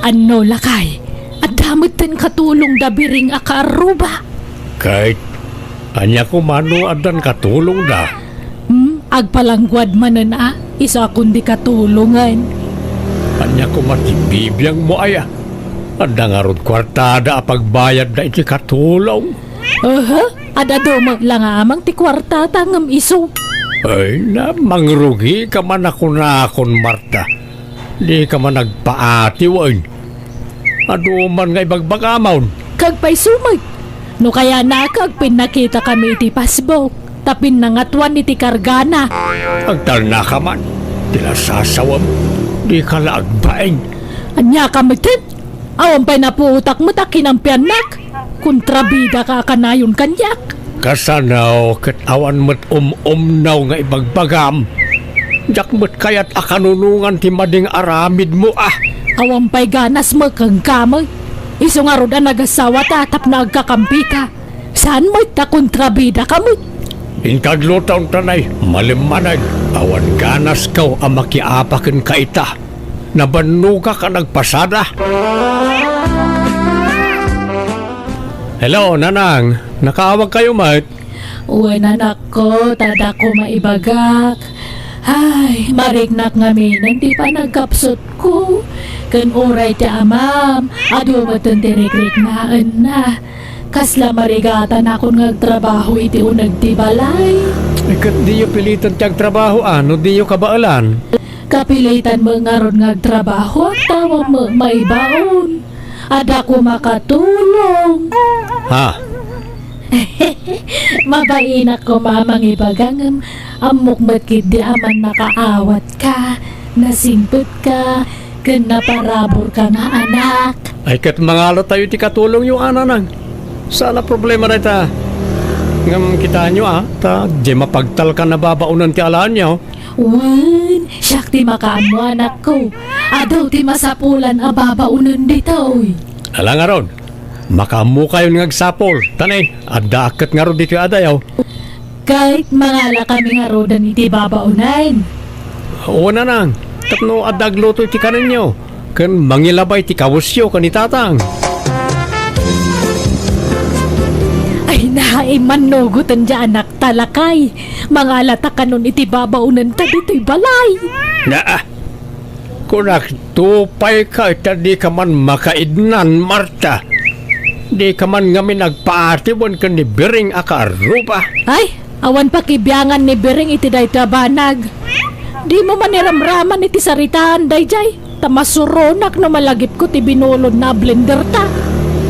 Ano lakay? At damot din katulong dabiring akaaruba. Kahit anya ko mano adan katulong da. Agpalangguad manan isa kundi katulungan. Anya ko matibibiyang mo aya. Ada nga rod kwartada pagbayad na iti katulong. Ada do lang amang ti kwarta tangam iso. Ay na, mangrugi ka man ako na akon, Marta. Di ka man nagpaati, wan. Ado man nga ibagbagamaon. Kag pa'y sumag. No kaya na kag pinakita kami iti pasbok. Tapin nangatwan iti kargana. Agtal na ka man. Tila sasawam. Di ka laagbaeng. Anya ka mitin? Awan pa'y napuutak mo takin ang pianak. Kontrabida ka kanayon kanyak. Kasanaw, kat awan mo't naw nga ibagbagam. Jak mo't kaya't akanunungan ti mading aramid mo Awan pa'y ganas mo kang kamay. Iso nga ron ang nagasawa tatap na agkakampi ka. Saan mo't ta kontrabida ka mo? Inkadlutaw tanay, malimanag. Awan ganas kaw ang makiapakin ka ita. Nabanuga ka nagpasada. Hello, Nanang. Nakaawag kayo, mat? Uwan anak ko, tada ko maibagak. Ay, marignak nga minan, di pa nagkapsot ko. Kan uray ti amam, ado matang dirigrig na. Kasla marigatan ako ngagtrabaho iti unag ti balay. Ikat di yung pilitan tiyag trabaho, ano di yung kabaalan? Kapilitan mo nga ron ngagtrabaho at tawa mo maibaon. Ada ko makatulong. Ha? Mabain ako mamang ibagangam. Amok matkid di aman nakaawat ka. Nasimpot ka. Kanaparabor ka nga anak. Ay kat mangalo tayo ti katulong yung ananang. Sana problema na ita. Ngam kita nyo ta di mapagtal ka na babaunan ti alaan nyo. Wan, siyak ti makaamo anak ko. Adaw ti masapulan ababaunan dito. Alang nga ron, makamu kayo ngagsapol. Tanay, adda akat nga ron dito adayaw. Kahit mangala kami nga rodan iti babaunan. Oo na nang, tapno adagluto iti kanan nyo. Kan mangilabay ti kawusyo kanitatang. Ay naay manugutan dya anak talakay. Mangalata kanon iti babaunan ta dito'y balay. Kunak tupay ka ita di ka man makaidnan, Marta. Di ka man ngamin nagpaatiwan ka ni Bering akaaruba. Ay, awan pa kibyangan ni Bering iti day tabanag. Di mo maniramraman iti saritaan day jay. Tamasuronak no malagip ko ti binulod na blender ta.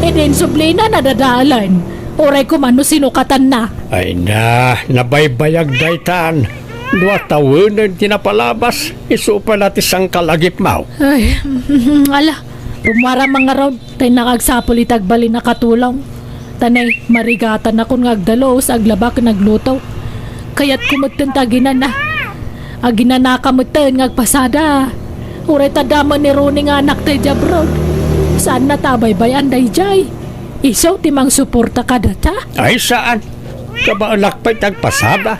E din sublina nadadaalan. Oray ko man no sinukatan na. Ay na, nabaybayag daytan. Dua tawanan tinapalabas, isupa natin sang kalagip mau. Ay, ala. Rumara mga raw, tayo nakagsapol itagbali na katulong. Tanay, marigatan akong ngagdalo sa aglabak naglutaw. Kaya't kumutun taginan na. Aginan na kamutun ngagpasada. Uray tadaman ni Ronnie nga anak tayo jabron. Saan natabaybayan day jay? Isaw timang suporta ka data? Ay saan? Kabaalak pa'y tagpasada.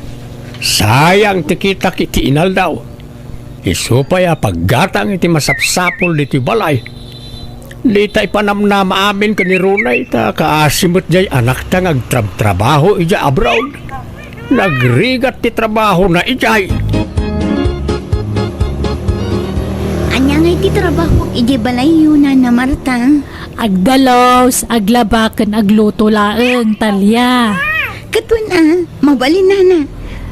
Sayang tikita kiti inal daw. Isupay paggatang iti masapsapol diti balay. Di tay panamnama amin ka ni Runay ta kaasimot jay anak ta ngagtrabaho ija abroad. Nagrigat ti trabaho na ijay. Anya nga iti trabaho iji balay yun na Marta. Agdalos, aglabakan, agluto laeng, talya. Katun mabalin na.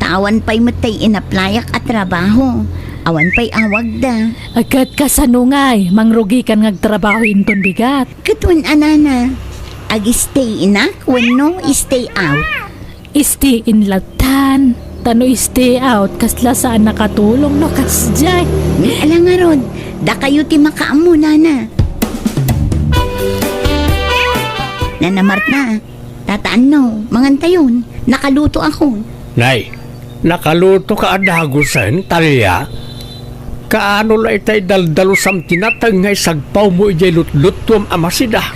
Tawan pa'y matay inaplayak at trabaho. Awan pa'y awag da. Agad ka sanungay, mangrugi kan ngagtrabaho inton bigat. Katun anana. Ag-stay inak, wano stay out. Stay in latan, tano stay out, kasla saan nakatulong no kasjay. Alang nga ron, da kayo ti makaamu nana. Nana Marta, tataan no, mangantayon, nakaluto ako. Nay, nakaluto ka adagusan, talya. Kaano la itay daldalo sam tinatang ngay sagpaw mo ijay lutlutom amasida.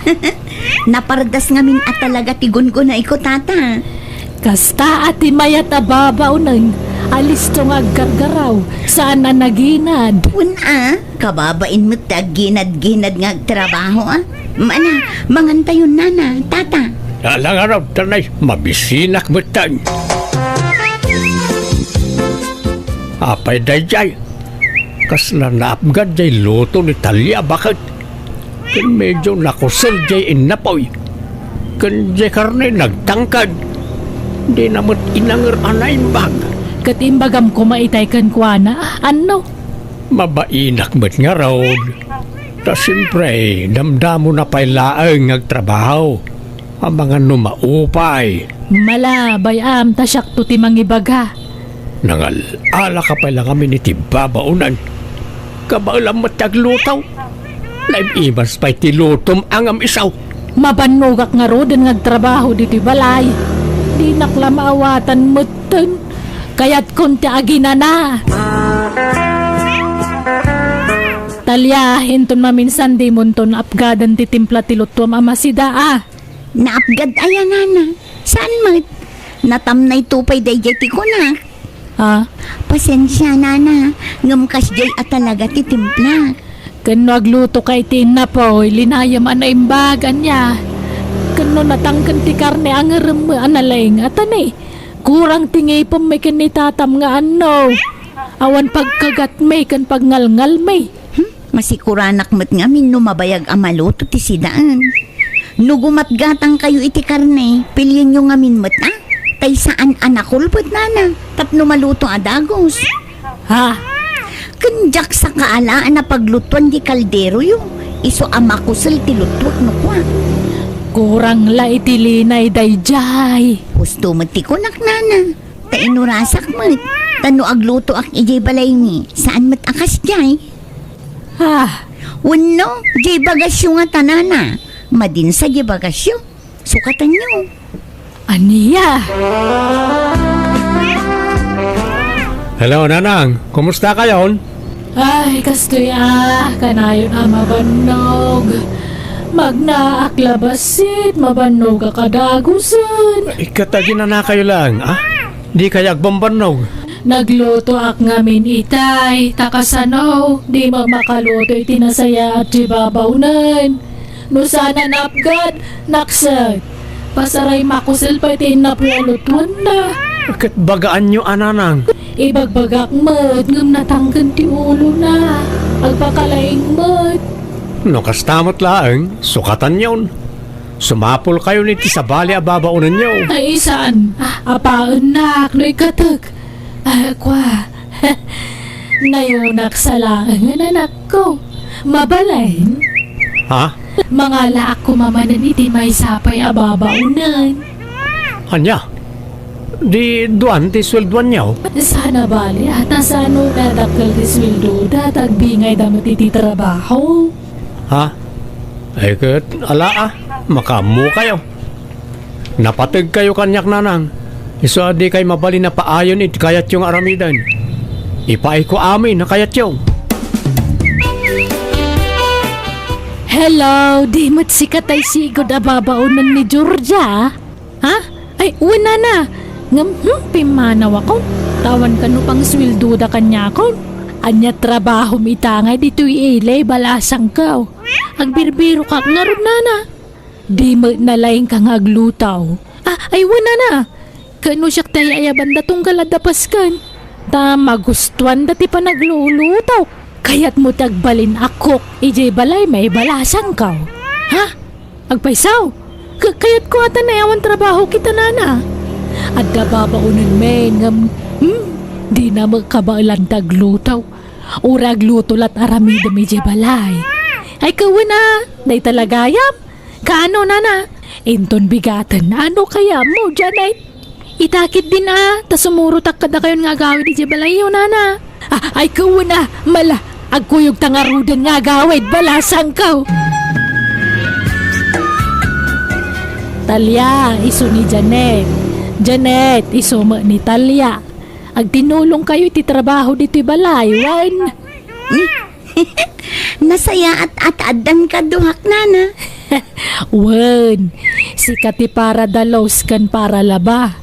Napardas ngamin at talaga tigun ko na iko tata. Kasta ati mayat ababaw nang Alis to nga aggargaraw. Saan na naginad? Kababain mo ginad-ginad nga trabaho Mana, mangantayon nana, tata. Alang araw, tanay, mabisinak mo tan. Apay dayjay. Kasla naapgad jay luto ni Talia, bakit? Kan medyo nakusol jay inapoy. Kan jay karne nagtangkad. Di namot inangir anay bag. Katimbagam ko maitay kan kuana. Ano? Mabainak mo't nga raw. Ta siyempre, damdamo na pa'y laang nagtrabaho. Ang mga numaupay. Malabay tasyak to ti mangibaga. Nangal-ala ka pala kami ni Tibabaunan. Kabaalam mo't taglutaw. Naibibas pa'y tilutom ang amisaw. Mabanugak nga ro din nagtrabaho dito'y balay. Di nakla maawatan mo tan. Kaya't kunti agina na. Talya, hinton maminsan di munton apgadan ti timpla ti lutuam amasida Naapgad ayan nana. Saan mat? Natamnay tupay dayjay ti ko na. Pasensya nana. Ngamkas jay at talaga ti timpla. Kano agluto kay tinapoy, linayam ana imbagan niya. Kano natangkan ti karne ang analay nga tanay. Kurang tingay pa may kanitatam nga ano. Awan pagkagat may kan pagngalngal may. Masikuranak mo't nga mabayag amaluto ti sidaan. Nugumatgatang kayo iti karne, pilyan nyo nga minmat Tay saan anakulpot nana, tapno maluto adagos. Kanjak sa kaalaan na paglutuan di kaldero yung iso amakusal ti lutot no kwa. Kurang la itilinay dayjay. Gusto mo ti kunak nana, ta inurasak mo't. Tano agluto ak ijay balay ni, saan mat akas jay? Wano, jay bagasyo nga tanana. Madin sa jay bagasyo. Sukatan nyo. Aniya? Hello, Nanang. Kumusta kayon? Ay, kastoy kanayon mabanog. Magnaaklabasit, mabanog kadagusan. Ikatagi na kayo lang, Di kaya agbambanog. Nagluto ak ngamin itay, takasano, di makaluto itinasaya at jibabawnan. No sana napgad, naksad. Pasaray makusil pa itinapualutuan na. Bakit bagaan nyo, Nanang? Ibagbagak mat, ngam natanggan ti ulo na. Agpakalaing mat. No kastamot laang, sukatan yon. Sumapol kayo niti sa bali ababaunan nyo. Ay saan? Apaan na, no'y katag. Kwa, nayunak sa laang anak ko. Mabalain. Mga laak ko mamanan iti may sapay ababaunan. Anya? Di duan ti swelduan nyo? Sana bali at asano dadakal ti sweldo datagbingay damat iti trabaho. Ay kat, ala makamu kayo. Napatag kayo kanyak nanang. Iso di kay mabali na paayon it kayat yung aramidan. Ipaay ko amin na kayat yung. Hello, di mo't sikat ay sigod ababaunan ni Georgia? Ay, una na. Pimanaw ako. Tawan ka no pang swilduda kanya ko. Anya trabaho mitangay dito'y ilay balasang ka. Agbirbiro ka ngarod nana. Di mo nalaing kang aglutaw. Ay wala na. Kano siyak tayo ayaban datong kaladapas kan. Magustuhan dati pa naglulutaw. Kaya't mo tagbalin ako. Ijay balay may balasang ka. Agpaisaw. Kaya't ko ata nayawan trabaho kita nana. At babaunan may ngam. Di na magkabailan taglutaw. Urag lutulat aramida may ijay balay. Ay kawan day talagayam. Kaano nana? Inton bigatan. Ano kaya mo dyan ay? Itakit din ta sumurutak kada kayon nga gawid di balayo nana. Ay kawan mala. Agkuyog tangarudan nga gawid balasang kaw. Talya, iso ni Janet. Janet, iso mo ni Talya. Agtinulong kayo iti trabaho dito'y balay, wan. Nasaya at adan ka duhak nana. Wan, sikat ti para dalos kan para laba.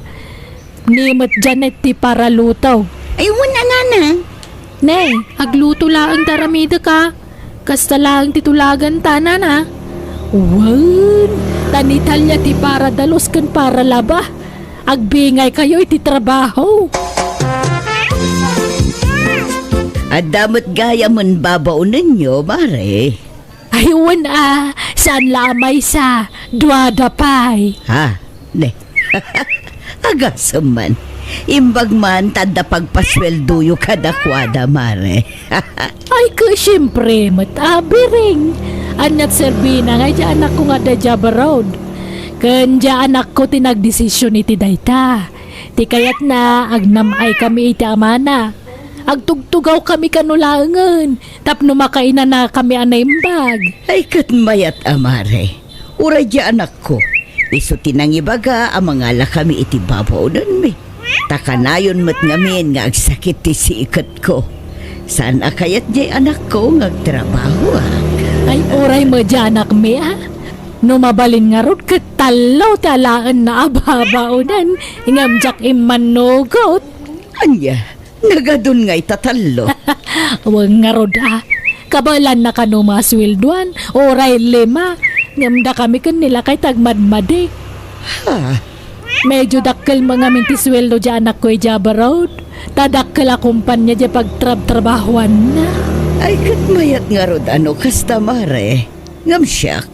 Nimot Janet ti para lutaw. Ay, wala nana. Nay, agluto laang taramida ka. Kasta laang titulagan tanan ha. Wan, tanitalya ti para dalos kan para laba. Agbingay kayo iti trabaho. At damot gaya mon babaunan nyo, mare. Aywan saan lamay sa duwadapay. Ha? Ne. Agasam man. Imbag man, tanda pagpasweldo yu kadakwada, mare. Ay ka siyempre matabiring. Anyat serbina nga dya anak ko nga da Java Road. Kanya anak ko tinagdesisyon iti dayta. Ti kayat na agnamay kami iti amana. Agtugtugaw kami kanulangan. Tapno makainan na kami anaimbag. Ay katmayat, amare. Uray dya anak ko. Iso tinangibaga ang mga lakami iti babaunan mi. Takanayon mat ngamin nga agsakit ti siikat ko. Saan akayat di anak ko ngagtrabaho Ay oray mo dya anak mi Numabalin nga rod katalaw talaan na ababaunan. Ingamjak imanugot. Anya, nagadun nga itatalo. Huwag nga rod Kabalan na ka numaswilduan. Oray 5. Ngamda kami kanila kay tagmadmadi. Ha? Medyo dakkel mga mintisweldo dya anak ko Java Road. Tadakkel a kumpanya dya pagtrabahuan na. Ay katmayat nga rod ano kasta mare. Ngamsyak,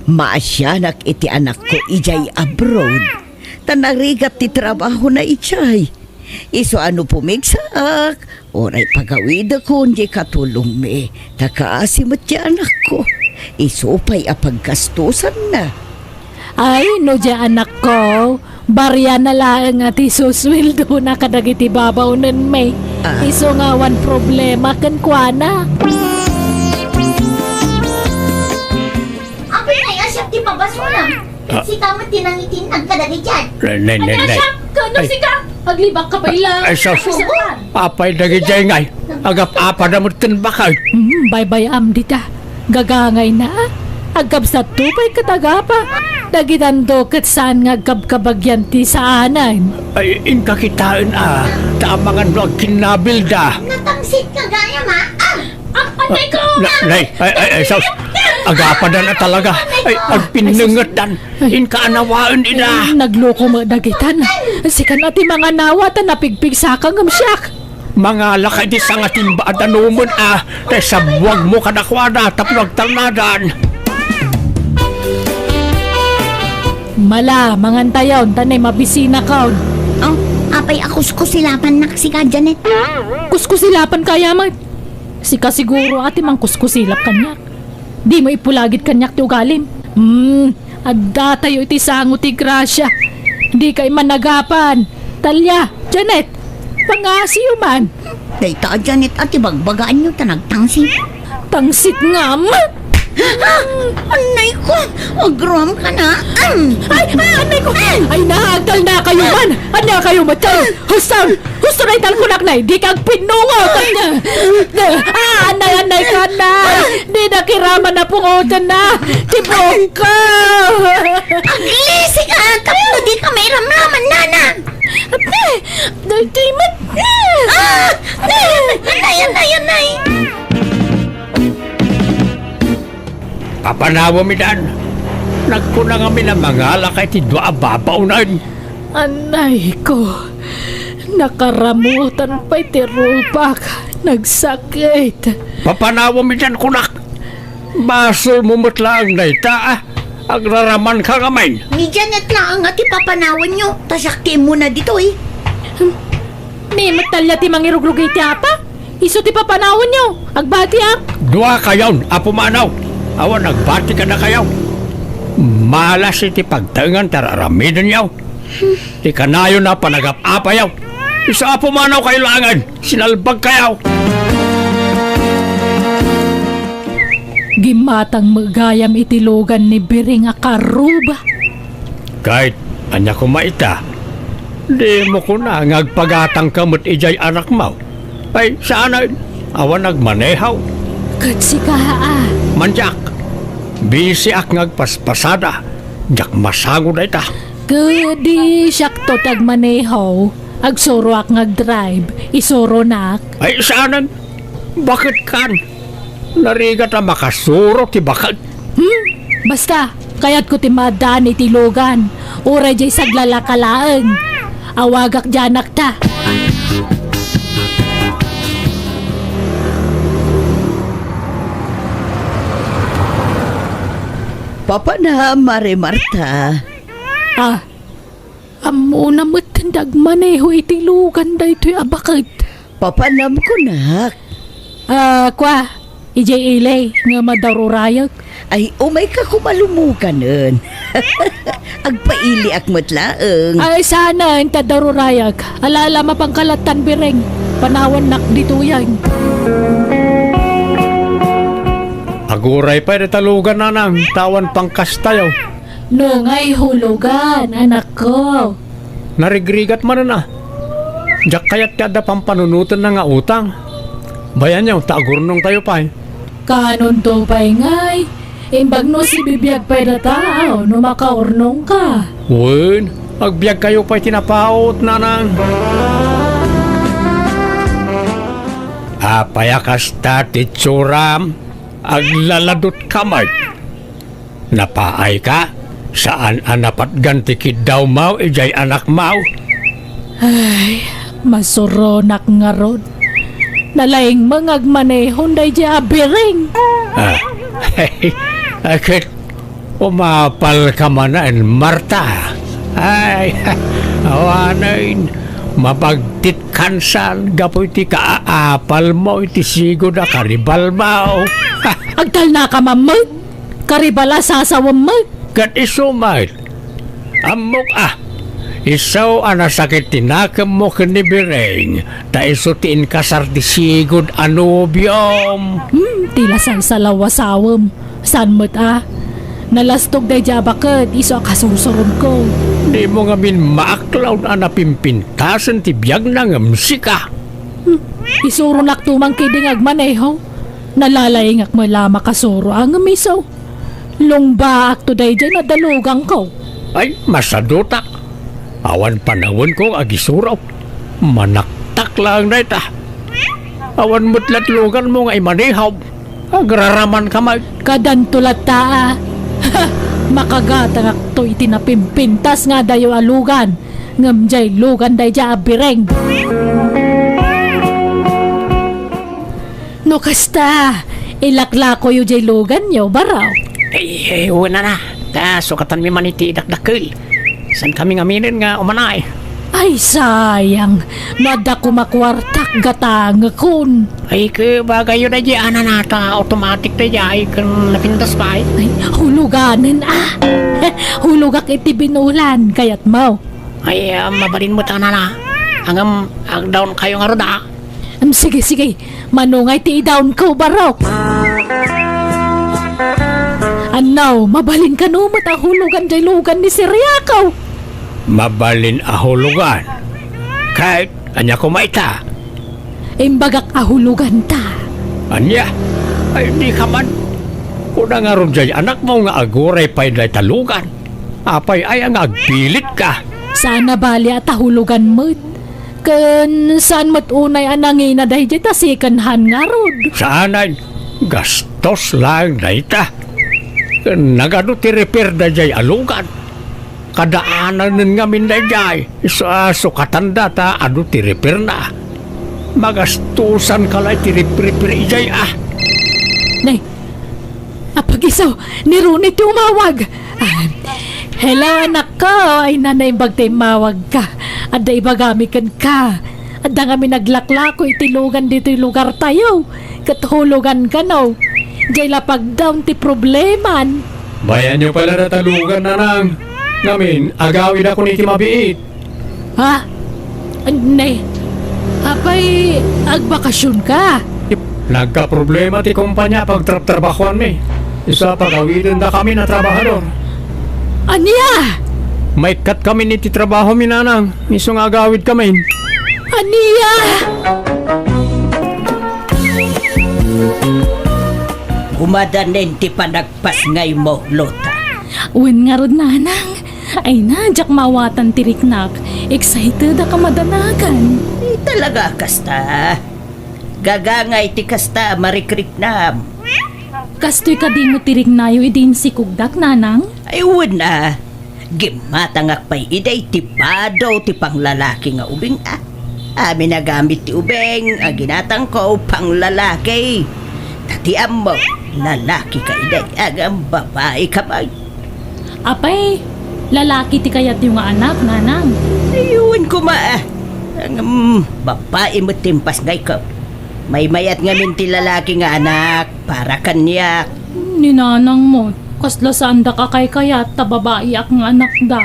maasyanak iti anak ko ijay abroad. Tanarigat ti trabaho na ijay. Iso ano pumigsak. Oray pagawid ako hindi katulong me. Takaasimot ti anak ko. Iso pa'y apagkastusan na. Ay no dya anak ko. Barya na lang at isusweldo na kadagiti babaw nun may. Iso nga one problema kan kuana. Ako na asap ti pabasura. Si kamat tinangitin ang kadagi dyan. Nay. Kano si ka? Paglibak ka pa ilang. Ay, sus. Apay dagi jay ngay. Agap-apa na mo tinbakay. Bye-bye dita. Gagangay na agab sa tupay katagapa. Dagitando kat saan nga agkabkabagyan ti saanan. Ay, inkakitaan taamangan mo ang kinabilda. Natangsit ka gaya ma. Atay ko! Nay, ay, sus. Agapa na talaga. Ay, agpinungutan. Inkaanawaan ina. Nagloko mo dagitan. Sikan ati mga nawat na napigpig sa kang amsyak. Mga lakay di sa nga timbaan anumon Tay sabwag mo kadakwada tapno agtalnadan. Mala, mangantayon, tanay mabisina kaon. Oh, apay akuskusilapan na si ka, Janet. Kuskusilapan kaya mag. Sika siguro ati mang kuskusilap kanyak. Di mo ipulagit kanyak ti ugalim. Adda tayo iti sango ti grasya. Di kay managapan. Talya, Janet, pangasiyo man. Dayta, Janet, at ibagbagaan nyo tanagtangsit. Tangsit nga Anay ko! Agram ka na! anay ko! Ay, naagdal na kayo man! Ano kayo matay? Gusto na ital ko naknay! Di kang pinungo! Anay ka na! Di nakiraman na pungotan na! Tibok ka! Aglisi ka! Tapno di ka may ramraman, nana! Dagtimat! Anay! Papanawa mi dan. Nagkuna kami ng mga lakay ti dua babaunan. Anay ko! Nakaramutan pa'y tirupak! Nagsakit! Papanawa mi dan kunak. Basol mo lang na ita Agraraman ka kamay. Ni Janet lang ang ati papanawan nyo. Tasakti mo na dito eh. May matalya ti mangirugrugay ti apa? Iso ti papanawan nyo! Agbati Dua kayaw, apumanaw. Awan, nagbati ka na kayaw. Malas iti pagtangan tararamidan yaw. Ti kanayo na panagap-apa yaw. Isa apumanaw kailangan. Sinalbag kayaw. Gimatang magayam itilogan ni Bering akaruba. Kahit anya kumaita, di mo ko na ngagpagatang kamot ijay anak mo. Ay, sana awan nagmanehaw. Katsi ka Manjak, bisi ak ngagpaspasada. Jak masango na ita. Kadi siyak to tagmanehaw. Agsuro ak ngag-drive, isuro nak. Ay, saanan? Bakit kan? Narigat ang makasuro ti bakit? Basta, kayat ko ti madaan iti lugan. Ura jay saglalakalaan. Awagak janak ta. Papa na, Mare Marta. Ah, amo na matandag maneho iti lugan da ito'y abakit. Papanam ko nak. Kwa, ijay ilay nga madarurayag. Ay, umay ka kumalumukanon. Agpaili ak matlaeng. Ay, sana ang tadarurayag. Alala mapangkalatan bireng. Panawan nak dito yan. Aguray pa rin talugan na nang tawan pangkas tayo. Nungay hulugan, anak ko. Narigrigat man na. Diyak kaya't kada pampanunutan na nga utang. Bayan niyo, taagurnong tayo pa eh. Kanon to pa'y ngay. Imbag no si bibiyag pa'y na tao, no makaurnong ka. Wen, agbyag kayo pa'y tinapaot na nang. Apayakas ta titsuram, aglaladot kamay. Napaay ka? Saan anapat gantikid daw mau, ijay anak mau? Ay, masuronak nga rod. Nalaing mangagmanehon day di abiring. Ah, hey, akit umapal ka manan, Marta. Ay, awanain, mabagtit kansan, gapo iti kaapal mo, iti sigo na karibal mo. Agtal na ka mamag. Karibala sasawam mag. Kat isumait, amok isaw anasakit tinakam mo kinibireng, ta isutiin kasar di sigod anubyom. Tila sa salawasawam. San mo't Nalastog day jabakad, iso akasusuron ko. Di mo nga min maaklaw na napimpintasan ti biyag ng amsika. Isuro nak tumang kiding agmaneho. Nalalaying ak malama kasuro ang miso. Lungba ak to day dyan nadalugang ko. Ay, masadutak. Awan panahon ko agisuraw. Manaktak lang na ita. Awan mutlat lugan mo nga imanihaw. Agraraman ka mag. Kadantulat taa. Makagatang ak to itinapimpintas nga dayo alugan. Ngamjay lugan day dya abireng. No kasta, ilakla ko yu jay lugan nyo baraw. Eh, una na. Sukatan mi maniti dakdakil. San kami ngaminin nga umanay. Ay sayang, mada ko makwartak gatang kun. Ay, ke bagay yun na di nata automatic na di ay kan napindas pa ay. Ay, huluganin Hulugak iti binulan, kayat mau. Ay, mabalin mo ta na. Hanggang down kayo nga roda. Sige, sige, manungay ti down ko barok. Anaw, mabalin ka no matahulugan jay lugan ni Siriakaw. Mabalin ahulugan. Kahit anya ko maita. Imbagak ahulugan ta. Anya, ay di ka man. Kuna nga ron jay anak mo nga aguray pa'y day talugan. Apay ay ang agpilit ka. Sana bali at ahulugan mo't. Kan saan mo't unay anangin na dahi jay tasikanhan nga rod. Saanay, gastos lang na ita. Nagano ti repair da jay alugan. Kadaanan nga min da jay. Sukatan data ano ti repair na. Magastusan ka lang ti repair jay Nay, apag-isaw, ni Rooney ti umawag. Hello anak ko, ay nanay bagtay mawag ka. Ada ibagamikan ka. Ada nga mi naglaklako itilugan dito yung lugar tayo. Katulugan ka no. Jay lapag down ti probleman. Bayan nyo pala na talugan na nang. Namin, agawin ako ni Timabiit. Ha? Nay, apay agbakasyon ka. Nagka-problema ti kumpanya pag trabahuan mi. Isa pagawitin na kami na trabahador. Aniya! May cut kami ni ti trabaho mi nanang. Isong agawid kami. Aniya! Umadanin ti panagpas ngay mo, Lota. Uwin nga rod nanang. Ay na, jak mawatan tiriknak. Excited ka madanagan. Talaga kasta. Gagangay ti kasta marikrik na. Kastoy ka di mo tirig nayo idin si Kugdak, nanang? Ay na. Gimatangak pa'y iday ti padaw ti panglalaki nga ubing Amin na gamit ti ubeng, ginatang ko panglalaki. Tatiam mo, lalaki ka iday, agam babae ka ba? Apay, lalaki ti kayat yung anak, nanang. Ayun ko Ang babae mo timpas ngay ko. May mayat nga min ti lalaki nga anak, para kanya. Ninanang mo, kasla saan da ka kay kayat ta babae ak nga anak da.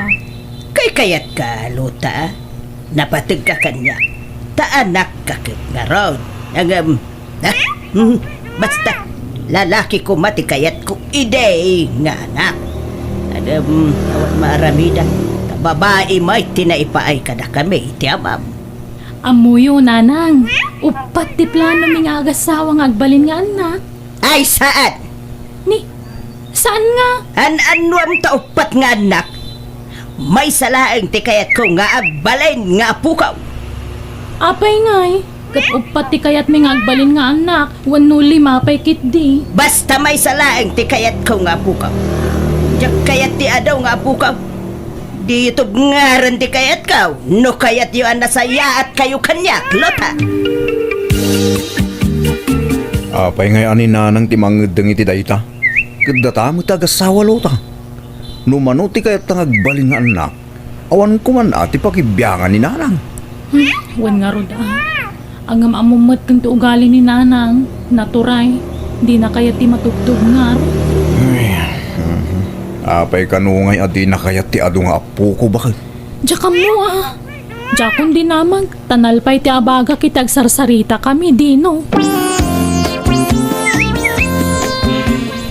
Kay kayat ka, luta, napatag ka kanya. Taanak kakit nga ron. Basta, lalaki ko mati kayat ko ide nga anak. Awan maaramida. Babae may tinaipaay ka na kami, tiyamam. Amuyo, nanang. Upat ti plano mi nga agasawa nga agbalin nga anak. Ay, saan? Ni, saan nga? An-anwam taupat nga anak. May salaang ti kayat ko nga agbalin nga pukaw. Apay ngay, kat upat ti kayat mi nga agbalin nga anak. Wano lima pay kitdi. Basta may salaang ti kayat ko nga pukaw. Diyak kayat ti adaw nga pukaw. Dito ngaran ti kayat ka. No kayat yu anasaya at kayo kanyak, lota. Apay ngay ani nanang ti mangedeng iti dayta. Kadata mo tagasawa lota. Numano ti kayat tangagbalin nga anak. Awan ko man ati pakibiyangan ni nanang. Wan nga roda. Ang amamumot kang ugali ni nanang. Naturay. Di na kayat ti matugtog nga ro. Apay kanungay adi na kayat ti adu nga apo ko bakit? Diyak mo Diyak di namang tanalpay ti abaga kitag sarsarita kami dino.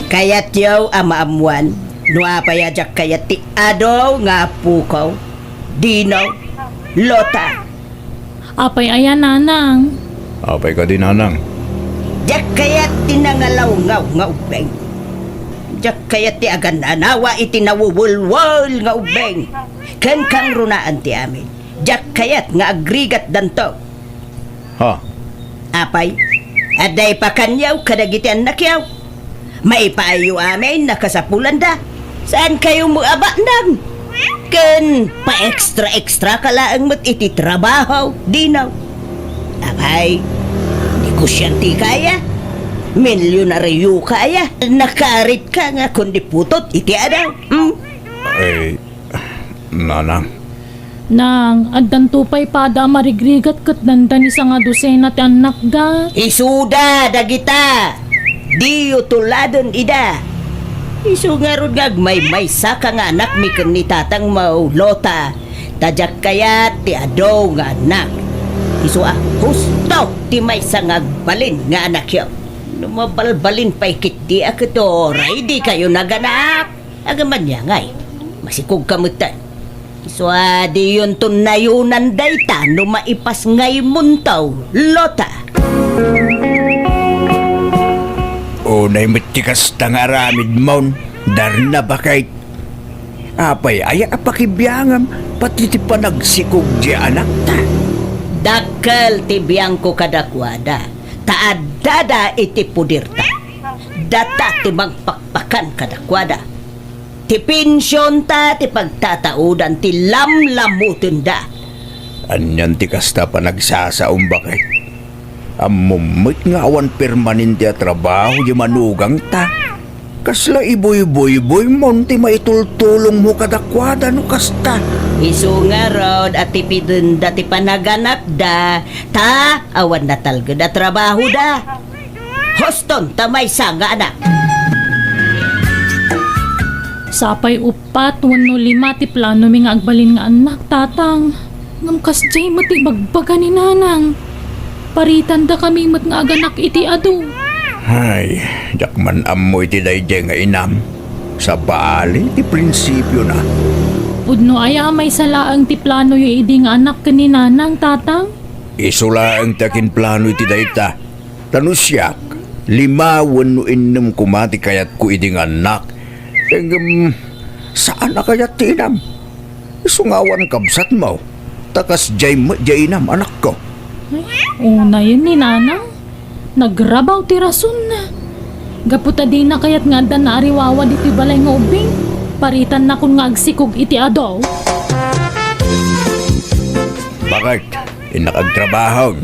Kayat yaw amaamuan. Nuapayadyak kayat ti adaw nga pukaw. Dino, lota. Apay ayan nanang. Apay ka din nanang. Diyak kayat tinangalaw nga ubeng. Diyak kayat ti agan anawa iti nawuwulwul nga ubeng. Ken kang runaan ti amin. Diyak kayat nga agrigat danto. Ha? Apay, aday pa kanyaw kadagiti anak yaw. Maipaayo amin nakasapulan da. Saan kayo mo aba nang? Ken pa extra kalaang mat iti trabaho, dinaw. Apay, di ko siyan ti kaya. Milyonaryo kaya. Nakarit ka nga kundi putot iti adaw. Ay, nanang. Nang, addan tupay pada marigrigat kat dandan isa nga dosena ti anak da. Isuda dagita. Di utuladon ida. Isu nga ron may saka nga anak mi ken ni tatang maulota. Tadyak kaya ti ado nga anak. Isu husto ti may sangag balin nga anak yo. Numabalbalin pa'y kiti akitoray di kayo naganak. Agaman niya ngay. Masikog kamutan. Iswadi yun tunayunan dayta no maipas ngay muntaw, lota. Unay matikas tang aramid mon. Darna bakay. Apay aya apakibiyangam. Pati ti panagsikog di anak ta. Dakkel ti biyangko kadakwada. Taadada iti pudirta. Data ti magpakpakan kadakwada. Ti pensyon ta ti pagtataudan ti lamlamutin da. Anyan ti kasta pa nagsasaong bakit. Amumit nga awan permanente a trabaho di manugang ta. Kasla iboy-boy-boy mon ti maitultulong mo kadakwada no kasta. Isu nga rod at tipidun da ti panaganak da. Ta awan na talga da trabaho da. Hoston tamay sanga anak. Sapay upat, wano lima ti plano mi nga agbalin nga anak, tatang. Ngam kasjay mati bagbaga ni nanang. Paritan da kami mat nga aganak iti adu. Ay, jakman amoy ti dayjay nga inam. Sa baali ti prinsipyo na. Udno aya may salaang ti plano yu idi nga anak ni nanang, tatang. Isula ang takin plano iti dayta. Tanusyak, 5 wano 6 kumati kayat ko iti nga anak. Saan na kayat ti inam? Isungawan kabsat mo. Takas jay mo, jay nam, anak ko. Una yun ni nanang. Nagrabaw ti rason na. Gaputa di na kayat nga da na ariwawa diti balay nga ubing. Paritan na kun nga agsikog iti adaw. Bakit? Inakagtrabaho.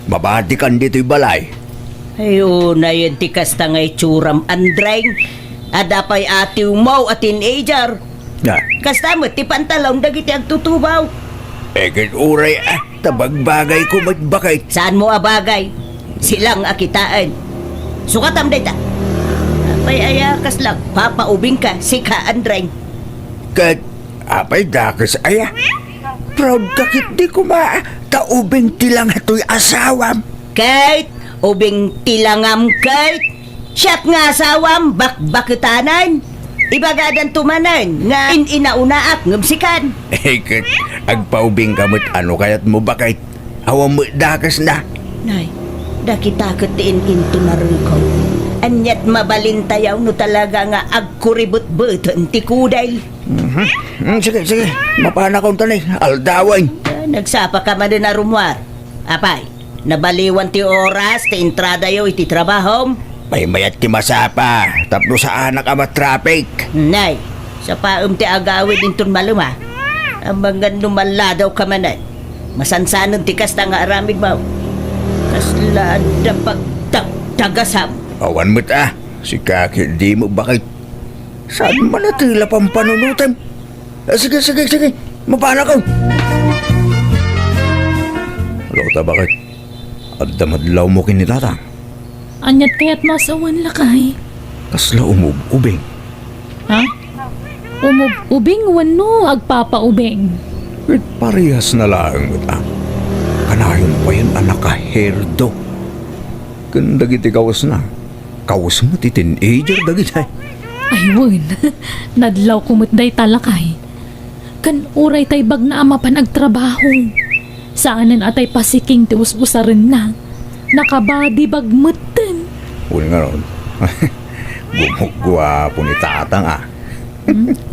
Mabati kan dito'y balay. Ayo na yun ti kasta nga itsuram Andreng. Adapay atiw mo at teenager. Na, Kasta mo ti pantalon dagiti agtutubaw. ekit uray tabagbagay ko bakit? Saan mo abagay? Silang akitaan. Sukatam data. Apay ayakas lang. Papaubing ka si ka Andreng. Kat, apay dakas aya. Proud kakit di ko taubing tilang ito'y asawam. Kate, ubing tilangam Kate. Siyat nga asawam bakbakitanan. Ibagadan tumanan nga inauna at ngumsikan. Ekit, agpaubing kamot ano kayat mo bakit? Awam mo dakas na. Nay, dakitakot din into narukaw. Anyat mabalintayaw no talaga nga agkuribot-buton ti kuday. Sige, mapana kong tanay, aldawan. Nagsapa ka man din na rumwar. Apay, nabaliwan ti oras ti entrada yo iti trabaho. May mayat ti masapa, tapno sa anak ama traffic. Nay, sa paum ti agawid intun maluma. Ang mga numaladaw ka manan. Masansanon ti kasta nga aramid mo. Kasla da pagtagasam. Awan mo't si kakit di mo bakit? Saan man natila pang panunutan? Sige, mapana ko. Lota bakit? At damadlaw mo kinitatang. Anyat kayat masawan lakay. Kasla umubing. Ha? Ubing wano agpapaubing. At parehas na lang mo Kanayon pa yan anak ka herdo. Kanda giti kawas na. Kawas mo ti teenager dagitay. Aywan, nadlaw kumutday talakay. Kan uray tay bag na ama pa nagtrabaho. Saanan atay pasiking ti us-usarin na. Nakabadi bagmutan. Uli nga ron. Gumugwapo ni tatang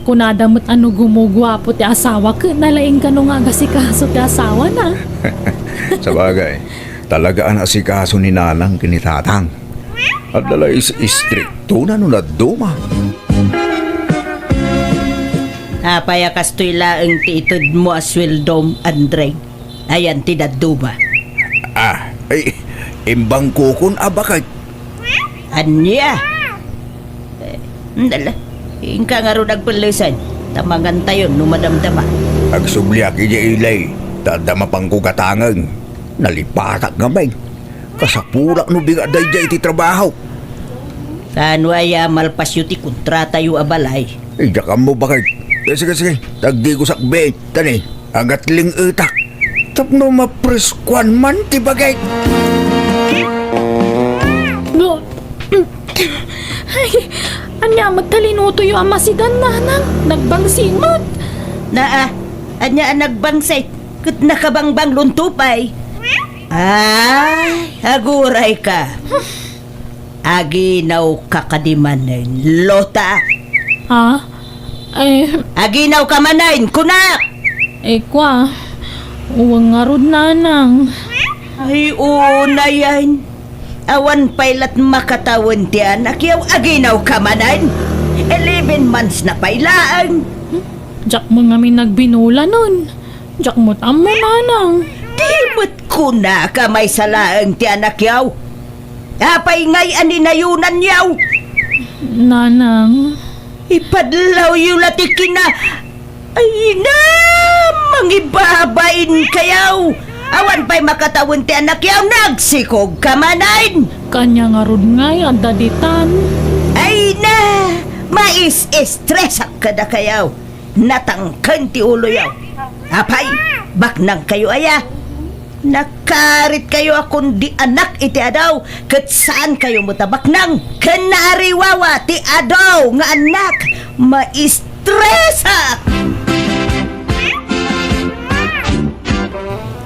Kunadamot ano gumugwapo ti asawa ka, nalaing ka nung agasikaso ti asawa na. Sa bagay, talaga ang asikaso ni nanang kinitatang. At dala istrikto na nung naduma. Apay kastoy laeng ti itod mo aswildom Andreng. Ayan ti daduma. Ay, imbang kukon bakit? Anya? Dala. Ingka nga ron agpalisan. Tamangan tayo numadamdama. Agsubliak iya ilay, dadama pang kugatangang. Nalipatak gamay. Kasapulak no biga dayjay ti trabaho. Kano ay malpasyo ti kontrata yu abalay. Ijakam mo bakit? Sige, tagdi ko sakbe. Tani, agatling utak. Tapno mapreskuan man ti bagay. No. Ay, anya magtalinuto yung ama si Dan nanang. Nagbangsimot. Anya nagbangsay. Kat nakabangbang luntupay. Ay, aguray ka. Aginaw ka kadimanin, lota. Ha? Aginaw ka manayin, kunak! Kwa. Uwang nga rod nanang. Ay, una yan. Awan pailat makatawan ti anak yaw, aginaw ka manayin. 11 months na pailaan. Diyak mo nga may nagbinula nun. Diyak mo't amo nanang. Dimot ko na ka may salaang ti anak yaw. Apay ngay aninayunan yaw. Nanang. Ipadlaw yung latikin na. Ay na, mangibabain kayaw. Awan pa'y makatawin ti anak yaw, nagsikog ka manayin. Kanya nga rod ngay, adaditan. Ay na, mais-estresak ka na kayaw. Natangkan ti ulo yaw. Apay, baknang kayo aya. Nakarit kayo akong di anak iti adaw. Kat saan kayo mutabak nang kanariwawa ti adaw nga anak. Maistresa!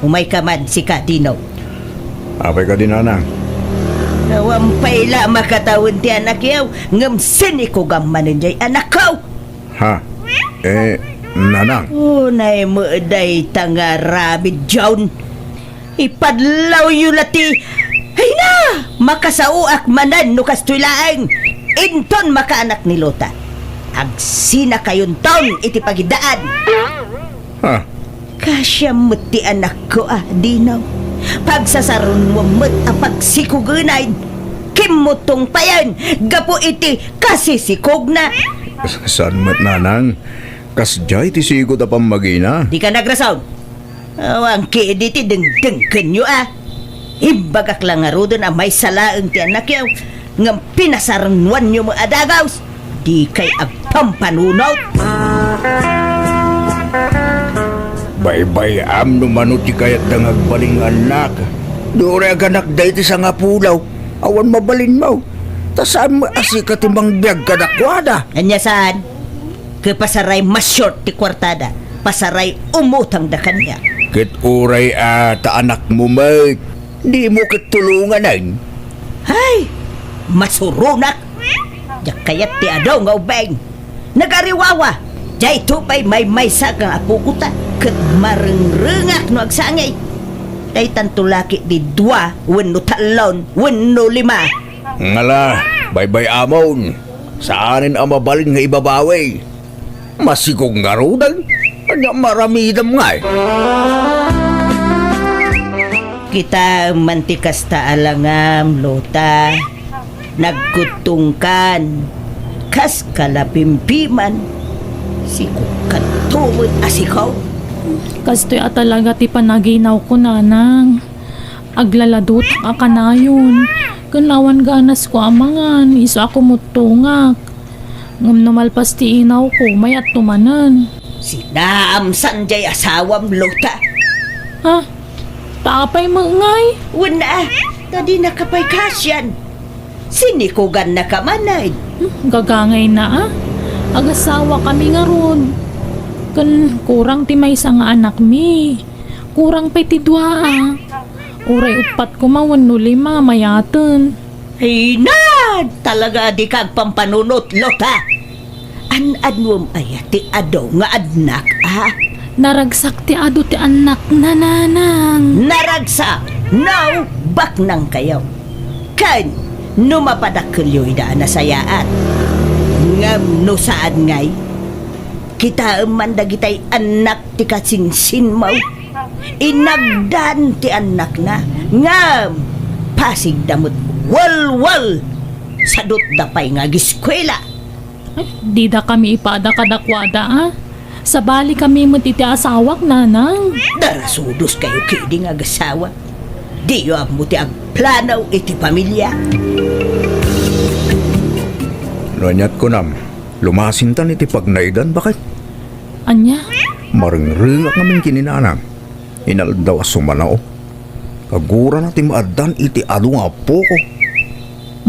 Umay ka man si Kadino. Apay ka din nanang. Nawampay la makatawin ti anak yaw. Ngam siniko gamanin jay anak ko. Ha? Nanang, Unay mo day tanga rabid John. Ipadlaw yu lati. Hay na! Makasauak manan no kastuilaang. Inton makaanak ni Lota. Agsina kayon taon iti pagidaan. ha? Kasya mo't ti anak ko dinaw. Pagsasaron mo mo't pagsikugunay. Kimutong pa yan. Gapo iti kasisikog na. Saan mat nanang? Kasjay ti sigod apang magina. Di ka nagrasound. Awang kiediti deng-deng kanyo Ibagak lang nga rodon may salaang ti anak yaw. Ngam pinasarnuan nyo mo adagaws. Di kay agpampanunaw. Bay-bay am numanot ti kayat dangagbaling anak. Dore aganak day ti sa nga pulaw. Awan mabalin mo. Tasaan mo asika ti mang biyag kadakwada. Anya saan? Kapasaray mas short ti kwartada. Pasaray umutang da kanya. Kit uray ta anak mo may. Di mo kitulungan ay. Hay! Masurunak! Diyak kayat ti adaw nga ubeng. Nagariwawa! Diyay tupay may sagang apukuta. Kat marengrengak no agsangay. Day tantulaki di 2, wenno 3, wenno 5. Ngala, bay-bay amon. Saanin ang mabalin nga ibabawi? Masikog nga rodan. Anya maramidam nga eh. Kita mantikas ta alangam, Lota. Nagkutungkan. Kas kalapimpiman. Sikukan tumod asikaw. Kastoy talaga ti panaginaw ko, nanang. Aglaladot ka kanayon. Kanawan ganas ko amangan, isa ako mutungak. Ngam numalpas ti inaw ko, mayat tumanan. Sinaam sanjay asawam, Lota. Ha? Tapay maungay? Wala, tadi nakapay kasyan. Sinikugan na kamanay. Gagangay na Agasawa kami nga ron. Kurang ti may nga anak mi. Kurang pa'y ti 2 Uray upat ko mawan no 5 mayatan. Ay na! Talaga di kag pampanunot, Lota. An-adwam ayati adaw nga adnak, Naragsak ti ado ti anak na nanang. Naragsa! Now, bak nang kayaw. Kan, numapadakilyo'y daan na sayaan. Ngam no saan ngay. Kita man dagitay anak ti kasinsin mo. Inagdan ti anak na. Ngam, pasig damot wal-wal. Sadot dapay nga giskwela. Di da kami ipada kadakwada Sa bali kami matiti asawak, nanang. Darasudos kayo kidi nga gasawa. Di yo ang muti ang planaw iti pamilya. Nanyat ko nam, lumasintan iti pagnaidan, bakit? Anya? Maringringak namin kininanang. Inaldaw asumanaw. Kagura na ti maadan iti ado nga po ko.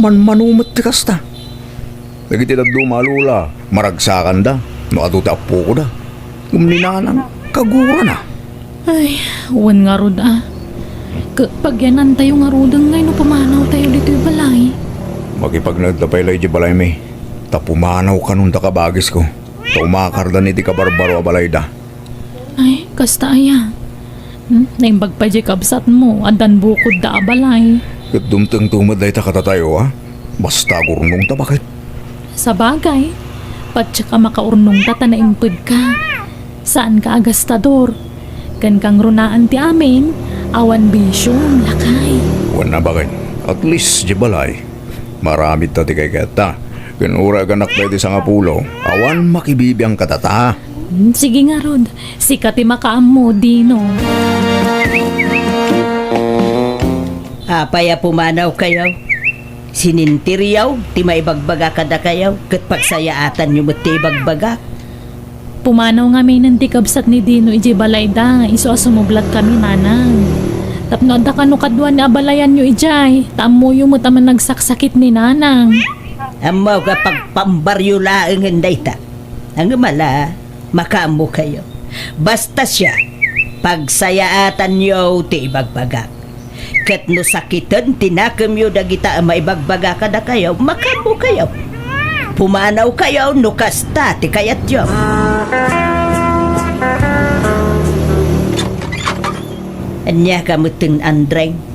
Manumot ti kasta. Nagiti nagdumalula, maragsakan da, no ado ti apo ko da. Kumninanang, kagura na. Ay, uwan nga rod Pagyanan tayo nga rodang ngay no pumanaw tayo dito yung balay. Makipagnagdapay lay di balay may. Tapumanaw ka nung takabagis ko. Tumakardan iti kabarbaro a balay da. Ay, kasta aya. Naimbag pa di kabsat mo, adan bukod da balay. Kat dumteng tumad day takatatayo Basta gurnong ta bakit? Sa bagay, patsa ka makaurnong tata na impod ka. Saan ka agastador? Kan kang runaan ti amin, awan bisyong lakay. Wan na bakit? At least di balay. Maramit ta ti kay kata. Kinura ganak tayo sa nga pulo. Awan makibibiyang katata. Sige nga rod, sikat ti makaam mo, Dino. Apaya pumanaw kayaw. Sinintiryaw, ti maibagbaga kada kayaw. Kat pagsayaatan nyo mo ti ibagbaga. Pumanaw nga may nantikabsat ni Dino iji balay da, iso asumublat kami, nanang. Tapno da kano kadwan ni abalayan nyo ijay, taamuyo mo taman nagsaksakit ni nanang. Amaw kapag pambaryo laang hinday ta. Ang mala, makaamo kayo. Basta siya, pagsayaatan nyo ti ibagbaga. Kat no sakitan, tinakam yo dagita maibagbaga kada kayo, makaamo kayo. Pumanaw kayo, no kasta ti kayat yo. Anya ka mutun Andreng.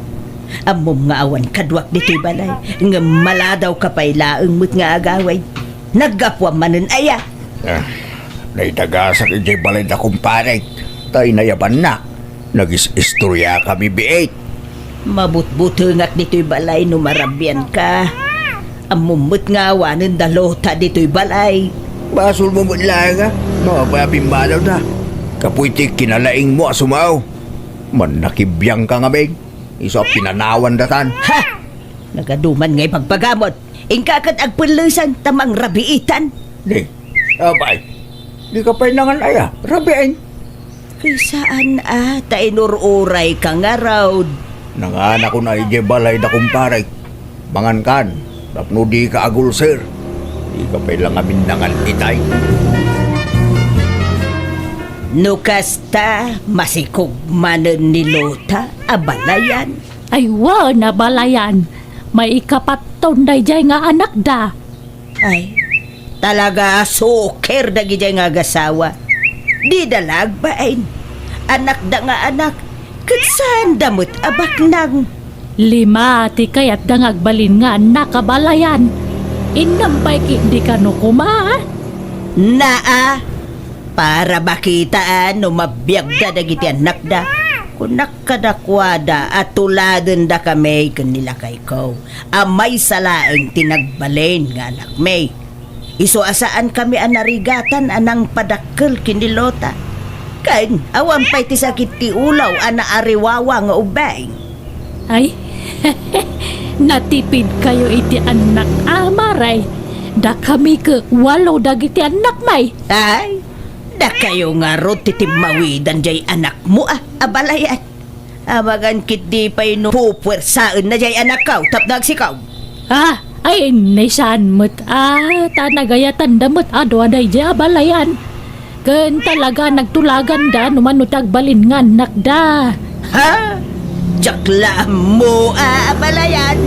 Amom nga awan kadwak dito'y balay. Nga maladaw ka pa'y laeng mut nga agaway. Naggapwa manen aya. Naitagasak ijay balay na kumpare. Tay nayaban na. Nagis-istorya kami biit. Mabut-butungak dito'y balay no marabyan ka. Amumut nga awanen dalota dito'y balay. Basol mo mo lang ha. Mababing malaw na. Kapuitik kinalaing mo asumaw. Man nakibiyang ka nga beng. Iso pinanawan datan. Ha! Nagaduman nga'y pagpagamot. Ingkakad agpunlusan tamang rabiitan. Di, abay. Di ka pa'y nangan aya. Rabiin. Kay saan tainururay ka nga raw. Nanganak ko na ije balay na kumpare. Mangan kan. Tapno di ka agul sir. Di ka pa'y lang amin nangan itay. Nukasta masikog manen ni Lota abalayan. Ay wa na balayan. May ikapaton dayjay nga anak da. Ay, talaga suker dagi jay nga gasawa. Di dalag bain. Anak da nga anak. Katsan damot abak nang. 5 ti kayat dangagbalin nga nakabalayan. Inampay di ka no kuma. Naa. Para bakitaan no mabiyag da dagiti anak da. Kung nakadakwada at tuladan da kami kanila kay ko. Amay salaeng tinagbalin nga anak may. Iso asaan kami anarigatan anang padakkel kinilota. Kain awan pa'y ti sakit ti ulaw ana ariwawa nga ubay. Ay, natipid kayo iti anak amaray. Da kami ke 8 dagiti anak may. Ay, da kayo nga ro titimawidan jay anak mo abalayan. Abagan kit di pa'y no pupwersaan na jay anak kaw tapdag sikaw. Ay nisan mo't tanagayatan damot ado aday di abalayan. Ken talaga nagtulagan da numanutag balin nga anak da. Ha? Jakla mo abalayan.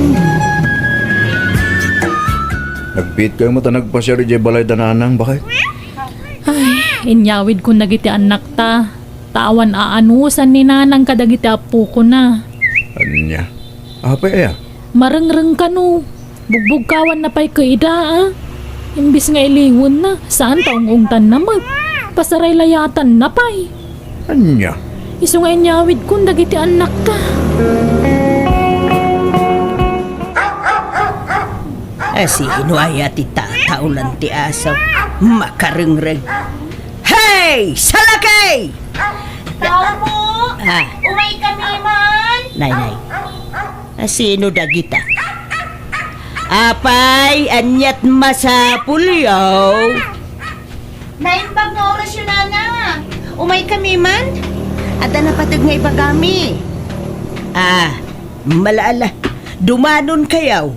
Nagpit kayo mo ta nagpasya ije balay dananang bakit? Ay, inyawid ko nagiti anak ta. Tawan aanusan ni nanang kadagiti apo ko na. Anya? Apay aya? Marengreng ka no. Bugbog kawan na pa'y kaida Imbis nga ilingon na. Saan taong ungtan naman? Pasaray layatan na pa'y. Anya? Iso nga inyawid kung dagiti anak ta. Sino ay ati tataulan ti asaw? Makarengreng. Hey! Salakay! Tao mo! Ah, Umay kami man! nay. Sino dagita? Apay, anyat masapul yaw. Naimbag nga oras yun na. Umay kami man? Ada na patag nga ibagami. Malaala. Dumanon kayaw.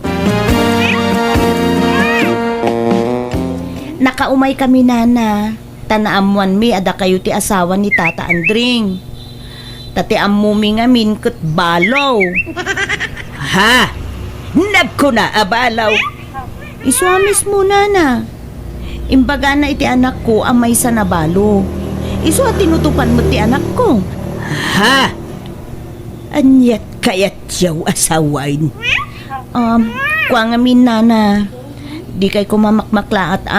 Nakaumay kami nana. Tanaamuan mi ada kayo ti asawa ni Tata Andring. Tati amumi nga min ket balaw. Ha? Nagko na abalaw. Iswamis mo nana. Imbaga na iti anak ko amay sa nabalo. Iso at tinutupan mo ti anak ko. Ha? Anyat kayat yaw asawain. Kwa nga min nana. Di kay kumamakmaklaat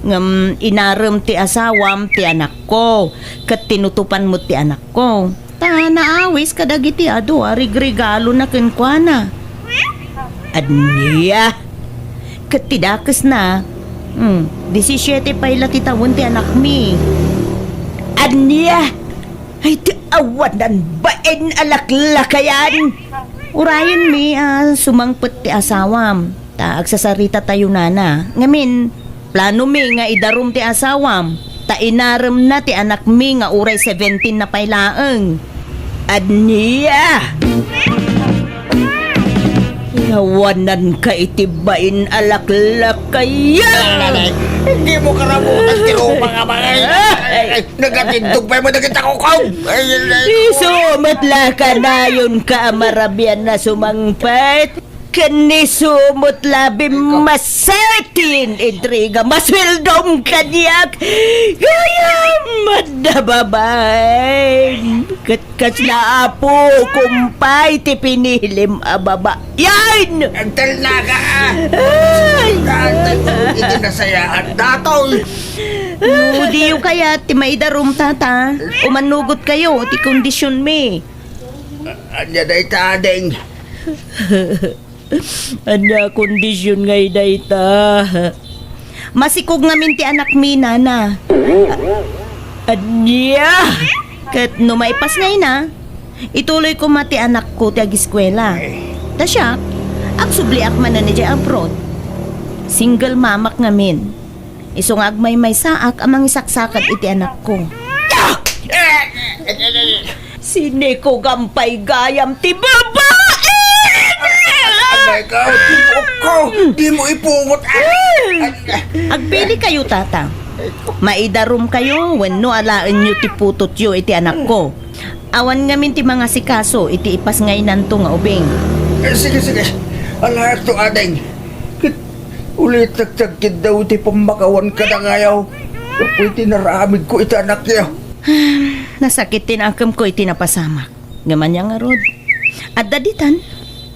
ngam inarem ti asawam ti anak ko. Kat tinutupan mo ti anak ko. Ta naawis kadagiti ado regalo na kenkwana. Anya? Kat tidakas na. 17 pa ila ti tawon ti anak mi. Anya? Ay ti awanan baen alaklakayan. Urayan mi sumangpet ti asawam. Ta agsasarita tayo nana. Ngamin, plano mi nga idarum ti asawam. Ta inarem na ti anak mi nga uray 17 na pailaeng. Anya? Yawanan ka itibain alaklakayan. Hindi mo karamutan tiro mga mga. Nagatindog pa mo nagkita ko kaw. Isumatla ka na yun ka marabian na sumangpet. Kanisumot labim masetin intriga maswildom kanyak kaya madababay Kat na apo, kumpay, ti pinilim ababa. Yan! Ang talnaga Ay! Iti nasayaan datoy. Di yung kaya, ti maidarum tata. Umanugot kayo, ti kondisyon me. Anya day tadeng. Anya kondisyon ngay dayta. Masikog ngamin ti anak mi, nana. Anya! Kat no maipas ngay na, ituloy ko mati anak ko ti agiskwela. Ta siya, agsubliak man na ni Jay abroad. Single mamak ngamin. Isungag may saak amang isaksakat iti anak ko. Sine ko gampay gayam ti babae! Anay ka, tibok ko. Di mo ipungot. Agpili kayo, tata. Maidarum kayo, wenno alaan nyo ti putot yo iti anak ko. Awan ngamin ti mga sikaso, iti ipas ngay nanto nga ubing. Sige. Alahak to adeng. Ulit nagtagkid daw ti pamakawan ka na ngayaw. Apoy tinaramid ko iti anak niya. Nasakit tin akam ko iti napasamak. Ngaman niya nga rod. At daditan,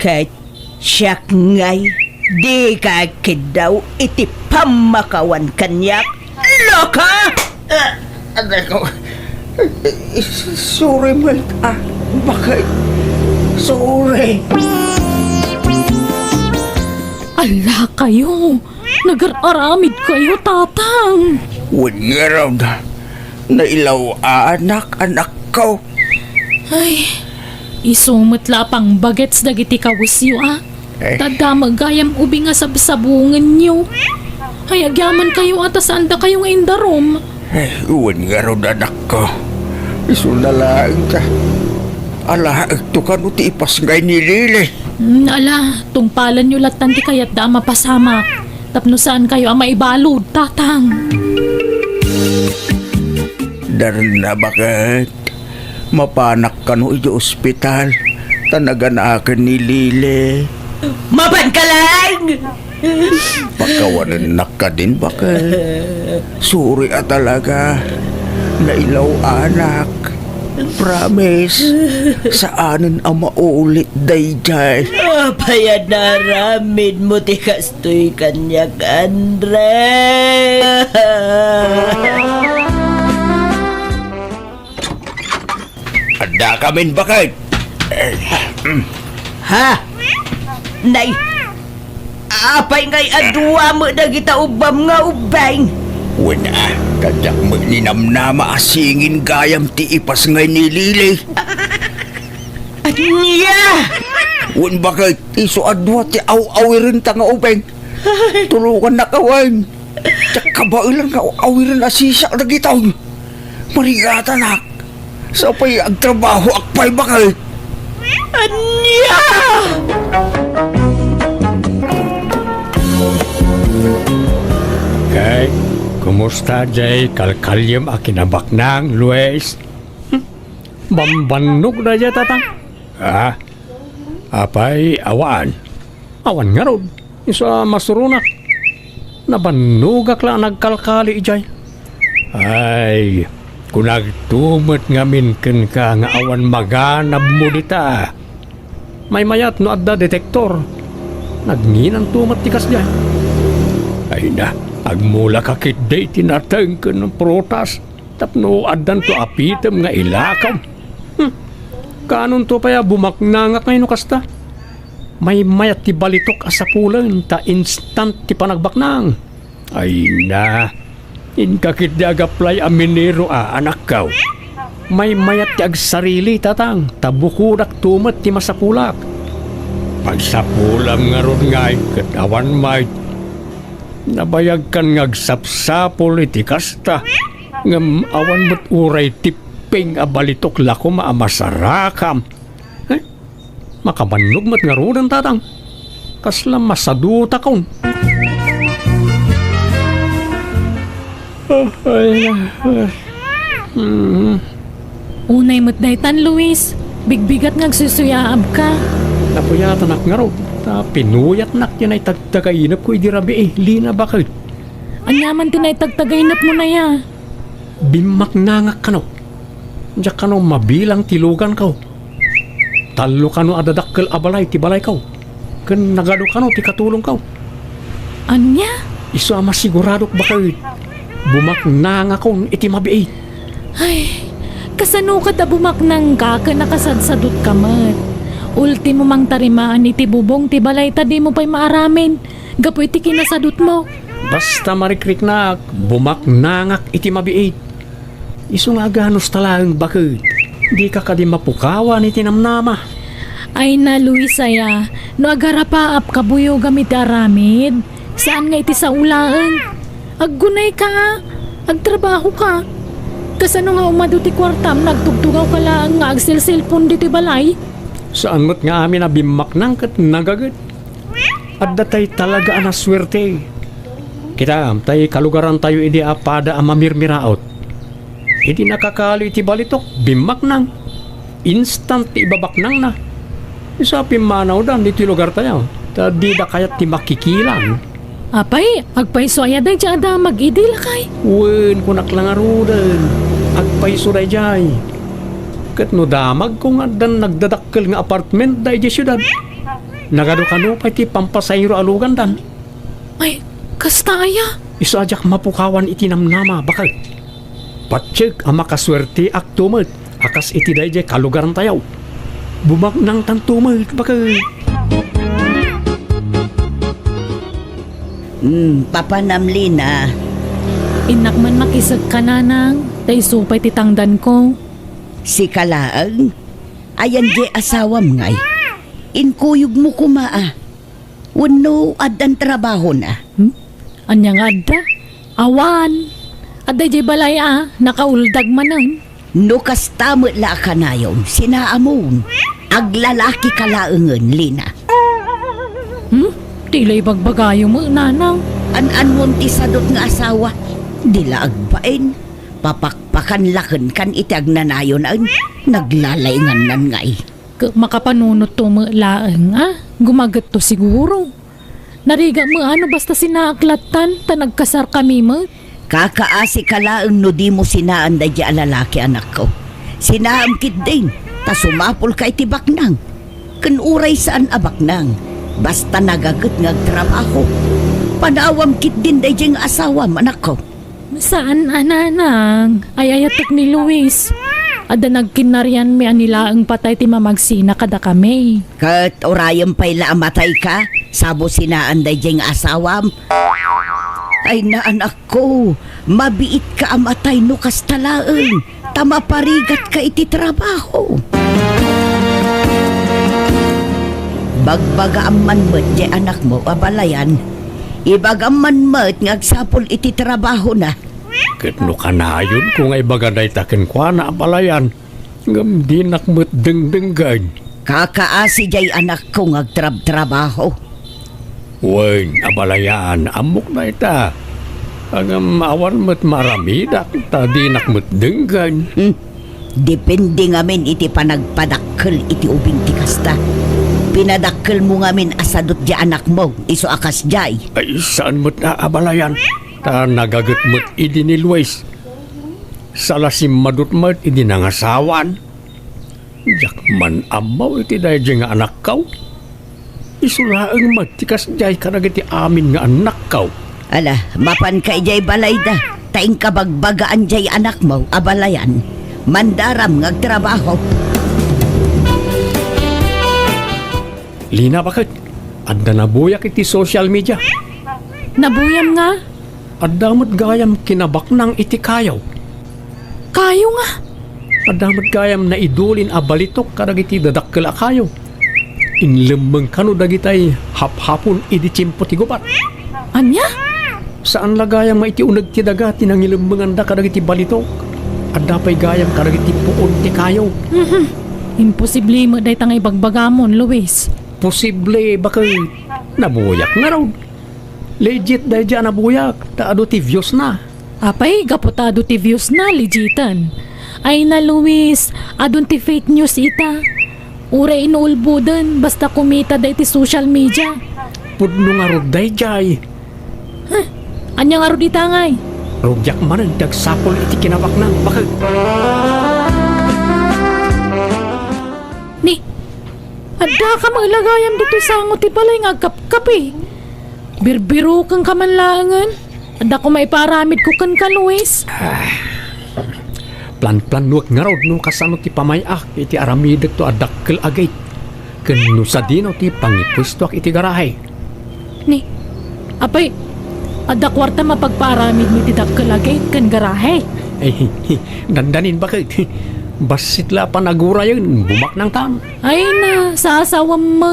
kahit siyak ngay, di ka daw iti pamakawan kanyak. Loka! Anay ko. Sorry, man. Bakit? Sorry. Ala kayo! Nag-aramid kayo, tatang! Huwag nga raw na. Nailaw anak ko. Ay, isumutla pang bagets dagiti kawusyo Eh? Tadamag gayam ubi nga sabsabungan nyo. Ay, agyaman kayo atas anda kayo nga indarom. Huwag nga raw na anak ko. Isunalain ka. Ala, ito ka no ti ipas ngay ni Lili. Ala, tungpalan nyo latan ti kayat da mapasama. Tapno saan kayo ang maibalod, tatang? Daran na bakit? Mapanak ka no iti ospital. Tanaganakan ni Lili. Mapan ka lang! Pagkawanan ka din bakit? Sorry talaga. Nailaw anak. Promise. Saanin ang maulit dayjay. Apaya naramid mo ti kastoy kanyak, Andre! Ada kamin bakit? Ha? Nay! Apay ngay adwa mo na kita ubam nga ubay! Wala, kadak magninamnama asingin gayam ti ipas ngay ni Lili. Anya! Wan bakit iso adwa ti aw-awirin ta nga ubeng. Tulungan na kawan. Tsaka ba ilan nga awirin asisa na gitaw. Marigata nak. Sa pa'y agtrabaho akpay bakit? Anya! Kay, kumusta jay kalkalyam a kinabaknang, Luis? Bambannog na jay, tatang? Apay, awan. Awan nga rod. Isa masurunak. Nabanugak lang nagkalkali jay. Ay, kung nagtumot ngamin ka nga awan maganab mo dita. May mayat no adda detektor. Nagnginan tumat tikas jay. Ay na, agmula kakit day tinatang ka ng protas. Tapno adan to apitem nga ilakaw. Kanon to paya bumaknangak ngayon kasta. May mayat ti balitok asapulan ta instant ti panagbaknang. Ay na, inkakit di agaplay aminero anak kaw. May mayat ti agsarili tatang tabukudak tumat ti masapulak. Pagsapulam nga ron ngay katawan may nabayag kan ngagsapsapol iti kasta ngam awan mo't uray tiping abalitok lako maamasarakam. Makabannog mo't nga ron tatang kasla masaduta kaun. Unay mo't daytan, Luis. Bigbigat ngagsusuyaab ka. Napuyatan ak nga ron. Ta pinuyat nak yan ay tagtagainap ko idirabi lina bakit? Anyaman tinay tagtagainap mo na ya. Bimaknangak ka no. Diyak ka no mabilang tilugan ka. Talo ka no adadakkel abalay ti balay ka. Ken nagado ka no ti katulong ka. Anya? Isu ama siguradok bakit bumakna nga kon iti mabiit. Ay, kasano ka ta bumaknang ka nakasadsadot ka mat. Ultimo mang tarimaan iti bubong ti balay ta di mo pa'y maaramin. Gapo iti kinasadot mo. Basta marikrik na bumaknangak iti mabiit. Isu nga ganos talang bakit di ka kadi mapukawan iti namnama. Ay na Luisaya, no agarapaap kabuyo gamit aramid. Saan nga iti sa ulaan? Aggunay ka, agtrabaho ka. Kasano nga umado ti kwartam, nagtugtugaw ka lang nga agsil-silpon dito balay? Saan mo't nga amin na bimaknang kat nagagat? At datay talaga na swerte. Kita, tay kalugaran tayo idi apada ang mamirmiraot. Idi nakakalo iti balitok, bimaknang. Instant ibabaknang na. Isa pimanaw dan dito lugar tayo. Ta di da kayat ti makikilang. Apay, agpaiso ay aday dyan ada mag-idil kay. Wen kunak lang arudan. Agpaiso day jay. Kat no damag kung adan nagdadakkel nga apartment day di syudad. Nagado kano pa iti pampasayro alugan dan. Ay, kasta aya. Isa ajak mapukawan iti namnama bakit? Patsik ang makaswerte aktumot. Akas iti day jay kalugaran tayaw. Bumaknang tantumot bakit? Papanamlina. Inak man makisag ka nanang, tay supay titangdan ko. Si Kalaang, ayan di asawam ngay. Inkuyog mo kumaa. Wano adan trabaho na. Anya nga adda? Awan. Aday jay balay nakauldag manan. No kastamot la ka na yun, sinaamon. Aglalaki kalaangan, Lina. Tilay bagbagayo mo, nanang. An-an mo ti sadot nga asawa. Dila agbain. Papakpakan laken kan itag nanayon ang naglalaingan nan ngay. Makapanunot to mo laang, Gumagat to siguro. Nariga mo basta sinaaklatan, ta nagkasar kami mo. Kakaasi kalaang no di mo sinaan da di alalaki anak ko. Sinaam kit din, ta sumapol ka iti baknang. Kanuray saan abaknang, basta nagagat nga trabaho. Panawam kit din da di asawa anak ko. Saan ananang? Ay ayatok ni Luis. Ada nagkinaryan mi anila ang patay ti mamagsina kada kami. Kat orayam pa'y laamatay ka, sabo sinaan da di asawam. Ay na anak ko, mabiit ka amatay no kastalaan. Tamaparigat ka iti trabaho. Bagbaga ang manmet di anak mo, abalayan. Ibagam manmet ngagsapol iti trabaho na. Ket no kanayon kung ay bagaday taken kwa na abalayan. Ngam di nakmet dengdenggan. Kakaasi jay anak ko ngagtrabaho. Wen, abalayan, amok na ita. Ang maawan mo't maramidak, tadi nakmet denggan. Depende ngamin iti panagpadakkel iti ubing ti kasta. Pinadakkel mo ngamin asadot di anak mo, iso akas jay. Ay, saan mo't na abalayan? Ta nagagat mo't idi ni Luis. Salasim madut mo't idi nangasawan. Jak man amaw iti dahi nga anak kaw. Isulaang matikas jay karagiti amin nga anak kaw. Ala, mapan ka ijay balay da. Taing kabagbagaan jay anak mo, abalayan. Mandaram ngagtrabaho. Lina bakit? Adda nabuyak iti social media. Nabuyam nga. Adda mo't gayam kinabak ng iti kayaw. Kayo nga. Adda mo't gayam na idulin abalitok karagiti dadakkel a kayaw. Inlemeng kano dagitay hap-hapon idi tiyempo ti gubat. Anya? Saan lagayang maiti unag ti daga tinangilembengan da kadagiti balitok. Adda pa'y gayam kadagiti puon ti kayaw. Imposible mo day tangay bagbagamon, Luis. Posible bakit nabuyak nga raw. Legit dahil dyan nabuyak. Taado ti views na. Apay, gapotado ti views na, legitan. Ay na, Luis, adun ti fake news ita. Ure inuulbudan, basta kumita day ti social media. Pudno nga rod dahil dyan. Anya nga ro di tangay. Rugyak man ang dagsapol iti kinabak na. Bakit? Adda ka maglagayam dito sangot ti balay nga kap-kapi. Birbiro kang kamanlangan. Adda ko maiparamid ko kan ka, Luis. Plan-plan nuwag nga raw no kasano ti pamayak iti aramidag to adakkel agay. Kano sa dino ti pangipwesto ak iti garahe. Ni, apay, adda kwarta mapagparamid mi ti dakkalagay kan garahe. Ay, dandanin bakit? Basit la panagura yun, bumak ng tam. Ay na, sa asawam mo.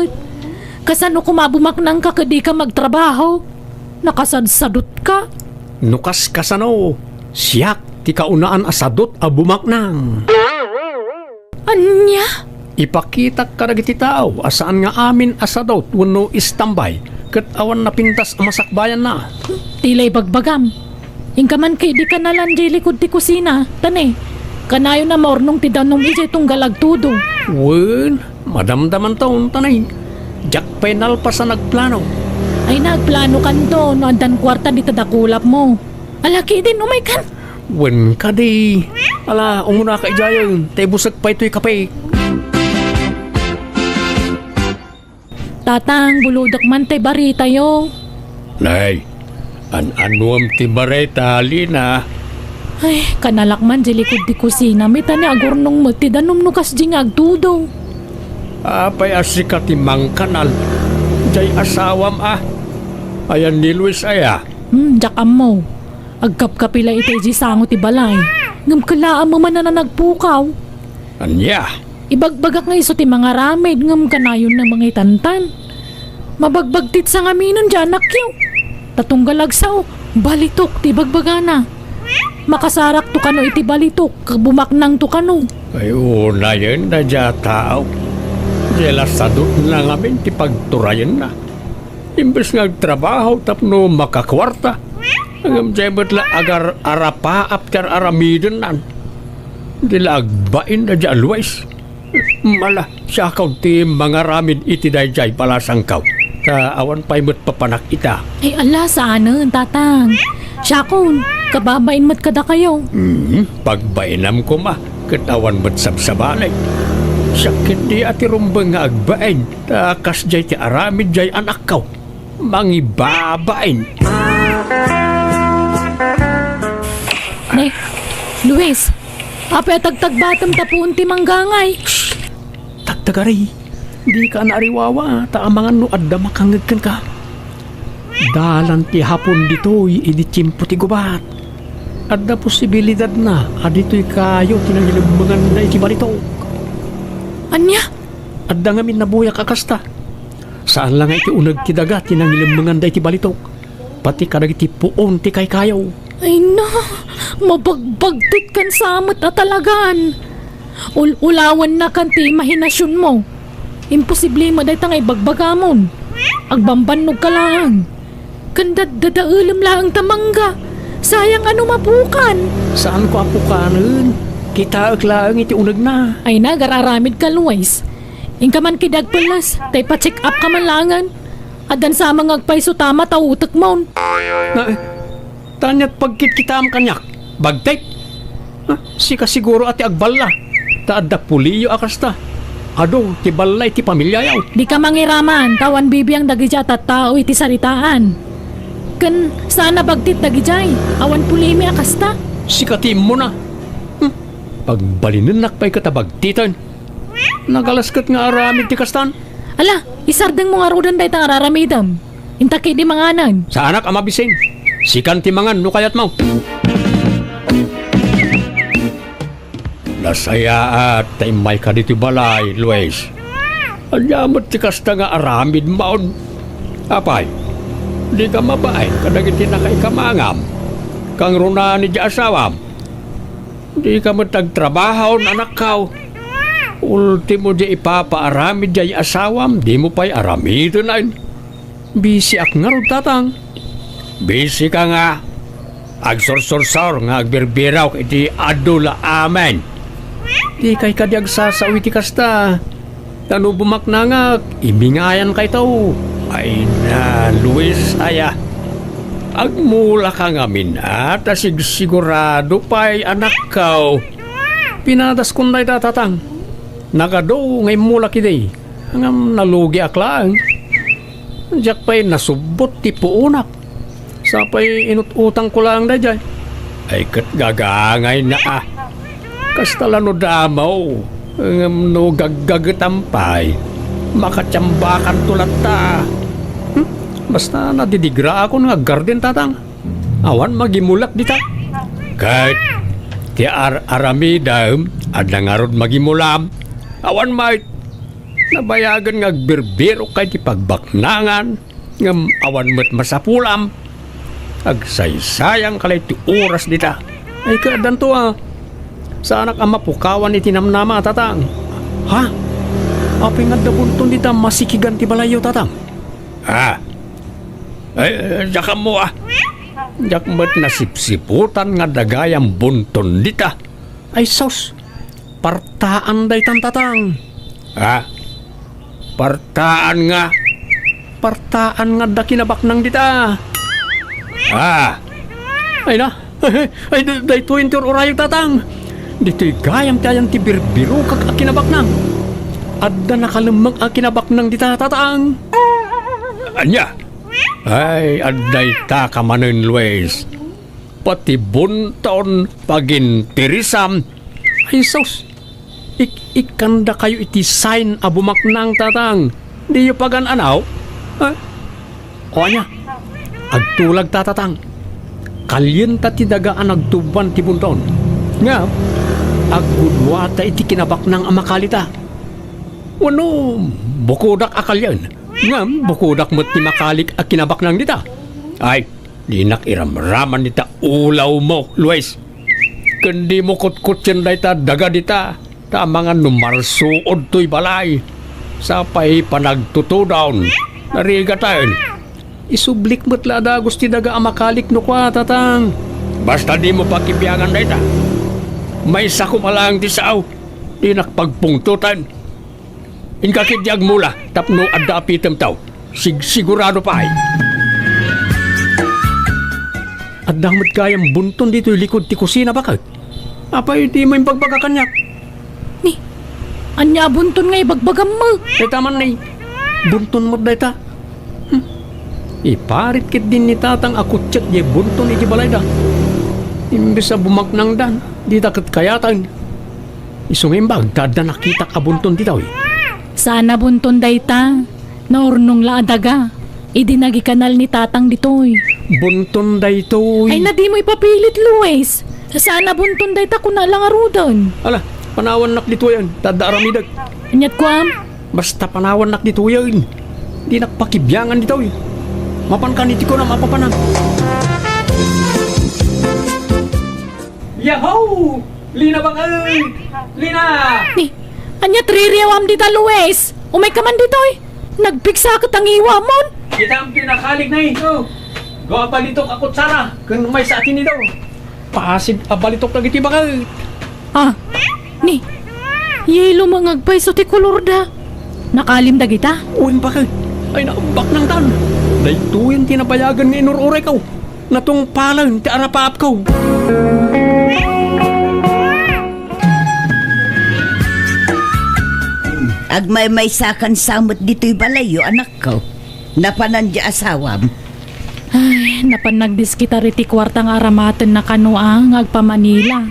Kasano kumabumak nang kakadi ka magtrabaho? Nakasadsadot ka? Nukas kasano, siyak ti kaunaan asadot a bumak nang. Anya? Ipakita ka na iti tao asaan nga amin asadot wano istambay kat awan na pintas masakbayan na. Tilay bagbagam. Ingkaman kay di ka nalan jay likod ti kusina. Tane, kanayo na mornong ti danong ijay tong galagtudo. Wen, madamdaman taon tanay. Jak penal pa sa nagplano. Ay nagplano kan to, no andan kwarta di tadakulap mo. Alaki din, umay kan. Wen ka di. Ala, umuna ka ijayon. Tay busag pa ito'y kapay. Tatang, buludok man tay barita yo. Nay, an-anuam ti bareta halina. Ay, kanalakman di likod ti kusina. May tani agornong mo ti danom nukas di nga agtudo. Apay asika ti mangkanal. Jay asawam Ayan ni Luis aya. Jakam mo. Agkap-kapila iti di sango ti balay. Ngam kalaan mo man na nagpukaw. Anya, Ibagbagak nga iso ti mga ramid ngam kanayon na mga itantan. Mabagbagtit sa ngaminon dyan nakyaw. Tatunggalagsaw, balitok ti bagbagana. Makasarak to kano iti balitok, bumaknang to kano. ay una yun na dya tao. Jela sadot na ngamin ti pagturayan na. Imbes nga trabaho tapno makakwarta. Ang jebet la agar arapa after aramiden nan. Dila agbain na dya always. Mala, siya kaw ti mga ramin iti dayjay palasang kaw. Ta awan pa'y mo't papanak ita. Ay ala, saan tatang? Syakon, kababain mat kada kayo. Pagbainam ko ma, katawan mo't sabsabalay. Sakit di ati rumbang nga agbain. Ta kas jay ti aramid jay anak kaw. Mangibabain. Ne, Luis, apay tagtagbatam tapuun ti manggangay. Tagtagari, di ka naariwawa, taamangan no adda makangagkan ka. Dalan ti hapon dito'y iditsimpo ti gubat. Adda posibilidad na, adito'y kayo tinangilumbangan na iti balito. Anya? Adda ngamin nabuyak akasta. Saan lang iti unag ti daga tinangilumbangan da iti balito. Pati kadag iti puon ti kay kayo. Ay na, mabagbagtit kan samot at talagan. Ulawan na kan ti imahinasyon mo. Imposible mo dahi tangay bagbagamon. Agbambanog ka lang. Kandadadaulam lang tamangga. Sayang ano mapukan. Saan ko apukanan? Kita aglaang iti unag na. Ay na, gararamid ka, Luis. Ingka man kidagpalas, tay pa-check up ka man langan. Adan sa mga agpaiso tama tautak mo. Na, tanyat pagkit kita am kanyak. Bagtek. Sika siguro ati agballa. Taadda puliyo akasta. Ado, ti balay ti pamilya yaw. Di ka mangiraman, tawan bibiyang dagijat at tao iti saritaan. Kan sana bagtit dagijay, awan pulimi akasta. Sikatim mo na. Pagbalinan nakpay katabagtitan. Nagalaskat nga aramid ti kastan. Ala, isardeng mo nga rodan dahi tang araramidam. Intaki di manganan. Sa anak amabisin. Sikan ti mangan no kayat mo. Nasaya at taimay ka dito balay, Luis. Anyamot ti kasta nga aramid maon. Apay, di ka mabain kadagiti na kay kamangam. Kang runa ni di asawam. Di ka matagtrabaho na anak kaw. Ultimo di ipapaaramid di asawam, di mo pa'y aramid na. Bisi ak nga ron tatang. Bisi ka nga. Agsorsor-sor nga agbirbiraw iti adula amen. Di kay kadi agsasawi ti kasta. Tano bumak na nga, ibingayan kay tao. Ay na, Luis, aya. Agmula ka nga minat, sigurado pa'y anak kaw. Pinadas kunday tatatang. Nagado ngay mula kiday. Ngam nalugi aklang. Diyak pa'y nasubot ti puunak. Sapay inututang ko lang na dyan. Ay kat gagangay na Kastala no damaw. Ngam no gaggagatampay. Makatsambakan tulat ta. Basta nadidigra ako nga garden tatang. Awan magimulak dita. Kahit ti aramidam at nangarod magimulam. Awan mait. Nabayagan nga birbiro kay ti pagbaknangan. Ngam awan mo't masapulam. Agsaysayang kalay ti oras dita. Ay kaadan to Sa anak ang mapukawan iti namnama tatang. Ha? Apay nga dabunton dita masikigan ti balayo tatang. Ay, jaka mo Jak mo't nasipsiputan nga dagayang bunton dita. Ay sos, partaan day tan tatang. Partaan nga da kinabaknang dita. Ay na, ay day 20 orayog tatang. Dito'y gayam tayang ti birbiro kag akinabaknang. Adda nakalamang akinabaknang dita tatang. Anya? Ay, adday ta kamanen Luis. Pati bunton pagintirisam. Ay sos, ikanda kayo iti sign abumaknang tatang. Di yu pagan anaw? O anya, agtulag tatatang. Kalyen ta ti dagaan agtuban ti bunton. Nga, agudwata iti kinabaknang amakalita. Wano, bukodak akalyan. Nga, bukodak mo't ti makalik a kinabaknang dita. Ay, di nakiramraman dita ulaw mo, Luis. Kundi mo kutkutsin da ita daga dita. Ta mga numarsuod to'y balay. Sapay panagtutudawn. Narigatayon. Isublik mo't lada gusti daga amakalik no kwa, tatang. Basta di mo pakibiyangan da ita. May sakumalang ti sao. Di nakpagpungtutan. Inkakidiyag mula, tapno adda apitem tao. Sigurado pa ay. Addang mat kayang bunton dito likod ti kusina bakit? Apay di mo yung pagpagakanyak. Ni, anya bunton nga ibagbagam mo. Ay taman na bunton mo da ita. Iparit kit din ni tatang akutsyak di bunton iti balay da. Imbis sa bumaknang dan, di takot kayatan. Isungimbag, tada nakita ka bunton dito Sana bunton dayta. Naurnong laadaga. Idinagi kanal ni tatang ditoy. Bunton daytoy. Ay na di mo ipapilit, Luis. Sana bunton dayta kung nalang arudan. Ala, panawan nak dito yan. Tada aramidag. Anyat ko Basta panawan nak dito yan. Di nakpakibyangan dito Mapan ka niti ko na mapapanang. Yahoo! Lina bakal! Lina! Ni, anyat ririawam dita, Luis. Umay ka man ditoy. Nagpiksa ka tangiwa mon. Kita ang pinakalig na Gawa balitok ako tsara. Kung may sa atin nito. Pasid abalitok na iti bakal. Ni, yelo mangagpay so ti kolor da. Nakalim da kita. Uwin bakal. Ay naambak ng tan. Daytuin tinabayagan ni inururay kaw. Natong palan ti arapaap kaw. Agmay-may sakan samot dito'y balayo, anak ko. Napanandya asawam. Ay, napanagdis kita riti kwarta nga aramaten na kanuang agpa Manila.